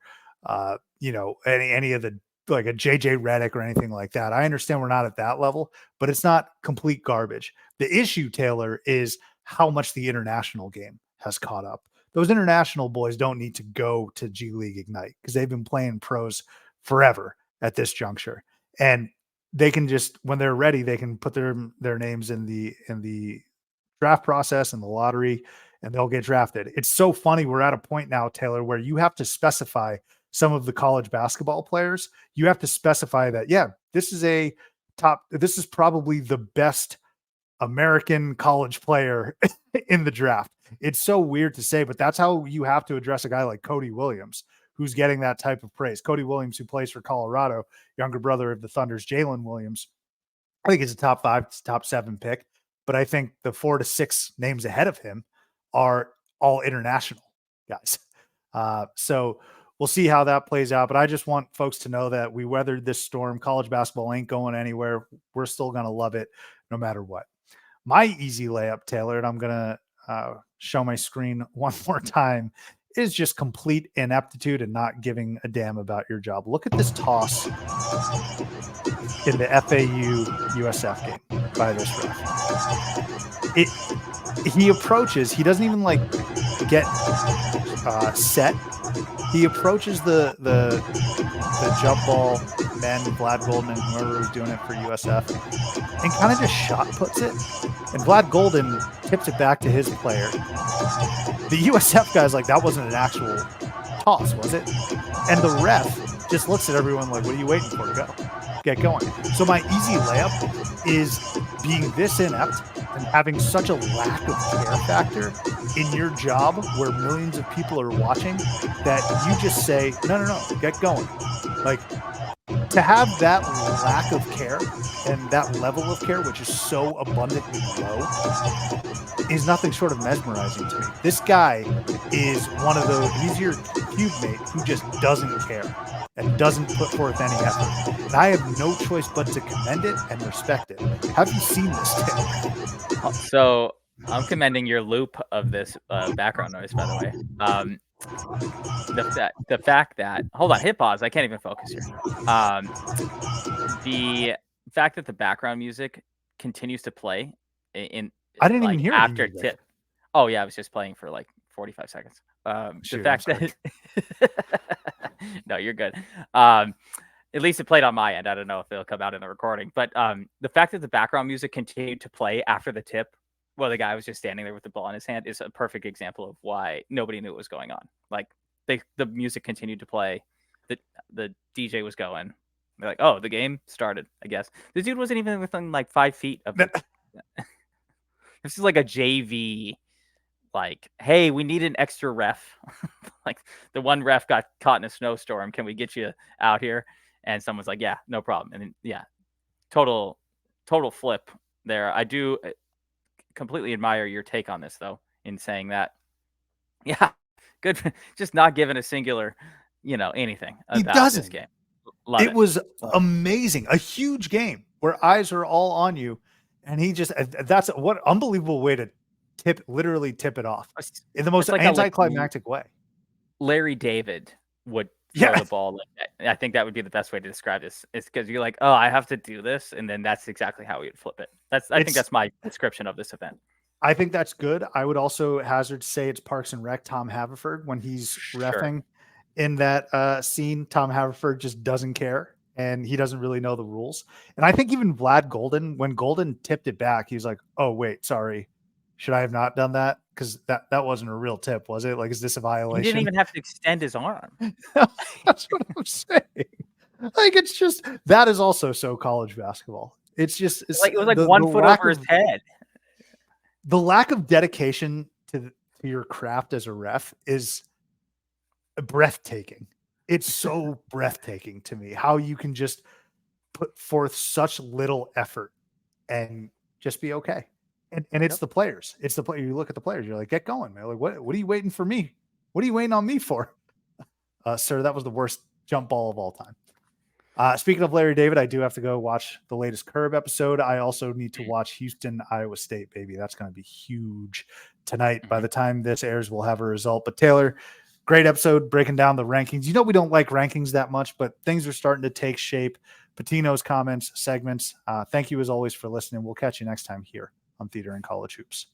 any of the, like a JJ Redick or anything like that. I understand we're not at that level, but it's not complete garbage. The issue, Taylor, is how much the international game has caught up. Those international boys don't need to go to G League Ignite because they've been playing pros forever at this juncture. And they can just, when they're ready, they can put their names in the draft process and the lottery, and they'll get drafted. It's so funny. We're at a point now, Taylor, where you have to specify some of the college basketball players. You have to specify that, yeah, this is probably the best American college player in the draft. It's so weird to say, but that's how you have to address a guy like Cody Williams, who's getting that type of praise. Cody Williams, who plays for Colorado, younger brother of the Thunder's Jalen Williams. I think he's a top 5, top 7 pick, but I think the 4 to 6 names ahead of him are all international guys. So we'll see how that plays out, but I just want folks to know that we weathered this storm. College basketball ain't going anywhere. We're still going to love it no matter what. My easy layup, Taylor, and I'm going to show my screen one more time, is just complete ineptitude and not giving a damn about your job. Look at this toss in the FAU USF game by this ref. He approaches, he doesn't even like get set. He approaches the jump ball men, Vlad Golden and whoever was doing it for USF, and kind of just shot puts it. And Vlad Golden tips it back to his player. The USF guy's like, that wasn't an actual toss, was it? And the ref just looks at everyone like, what are you waiting for? Go. Get going. So my easy layup is being this inept and having such a lack of care factor in your job where millions of people are watching that you just say, no, get going. Like, to have that lack of care and that level of care, which is so abundantly low, is nothing short of mesmerizing to me. This guy is one of those, he's your cube mate who just doesn't care and doesn't put forth any effort. And I have no choice but to commend it and respect it. Have you seen this, Taylor? So I'm commending your loop of this background noise, by the way. The fact that, hold on, hit pause. I can't even focus here. The fact that the background music continues to play I didn't like even hear after tip. Oh yeah, I was just playing for like 45 seconds. Shoot, the fact that no, you're good. At least it played on my end. I don't know if it'll come out in the recording, but the fact that the background music continued to play after the tip, well, the guy was just standing there with the ball in his hand, is a perfect example of why nobody knew what was going on. Like, the music continued to play. The DJ was going. They're like, oh, the game started. I guess the dude wasn't even within like 5 feet of the. This is like a JV. Like, hey, we need an extra ref. Like the one ref got caught in a snowstorm. Can we get you out here? And someone's like, yeah, no problem. And then, yeah, total flip there. I do completely admire your take on this, though, in saying that, yeah, good, just not giving a singular, anything about this game. Love it. It was amazing. A huge game where eyes are all on you. And he just, that's what unbelievable way to literally tip it off in the most anticlimactic way. Larry David would throw the ball like that. I think that would be the best way to describe this. It's because you're like, oh, I have to do this, and then that's exactly how we would flip it. I think that's my description of this event. I think that's good. I would also hazard to say it's Parks and Rec Tom Haverford when he's reffing in that scene. Tom Haverford just doesn't care, and he doesn't really know the rules. And I think even Vlad Golden, when Golden tipped it back, he was like, oh, wait, sorry. Should I have not done that? Because that wasn't a real tip, was it? Like, is this a violation? He didn't even have to extend his arm. That's what I'm saying. Like, it's just, that is also so college basketball. It's just, it was like 1 foot over his head. The lack of dedication to your craft as a ref is breathtaking. It's so breathtaking to me how you can just put forth such little effort and just be okay. And it's the players. It's the player. You look at the players. You're like, get going, man. Like, what are you waiting for me? What are you waiting on me for? Sir, that was the worst jump ball of all time. Speaking of Larry David, I do have to go watch the latest Curb episode. I also need to watch Houston, Iowa State, baby. That's going to be huge tonight. By the time this airs, we'll have a result. But Taylor, great episode breaking down the rankings. You know, we don't like rankings that much, but things are starting to take shape. Pitino's comments, segments. Thank you as always for listening. We'll catch you next time here on Theater and College Hoops.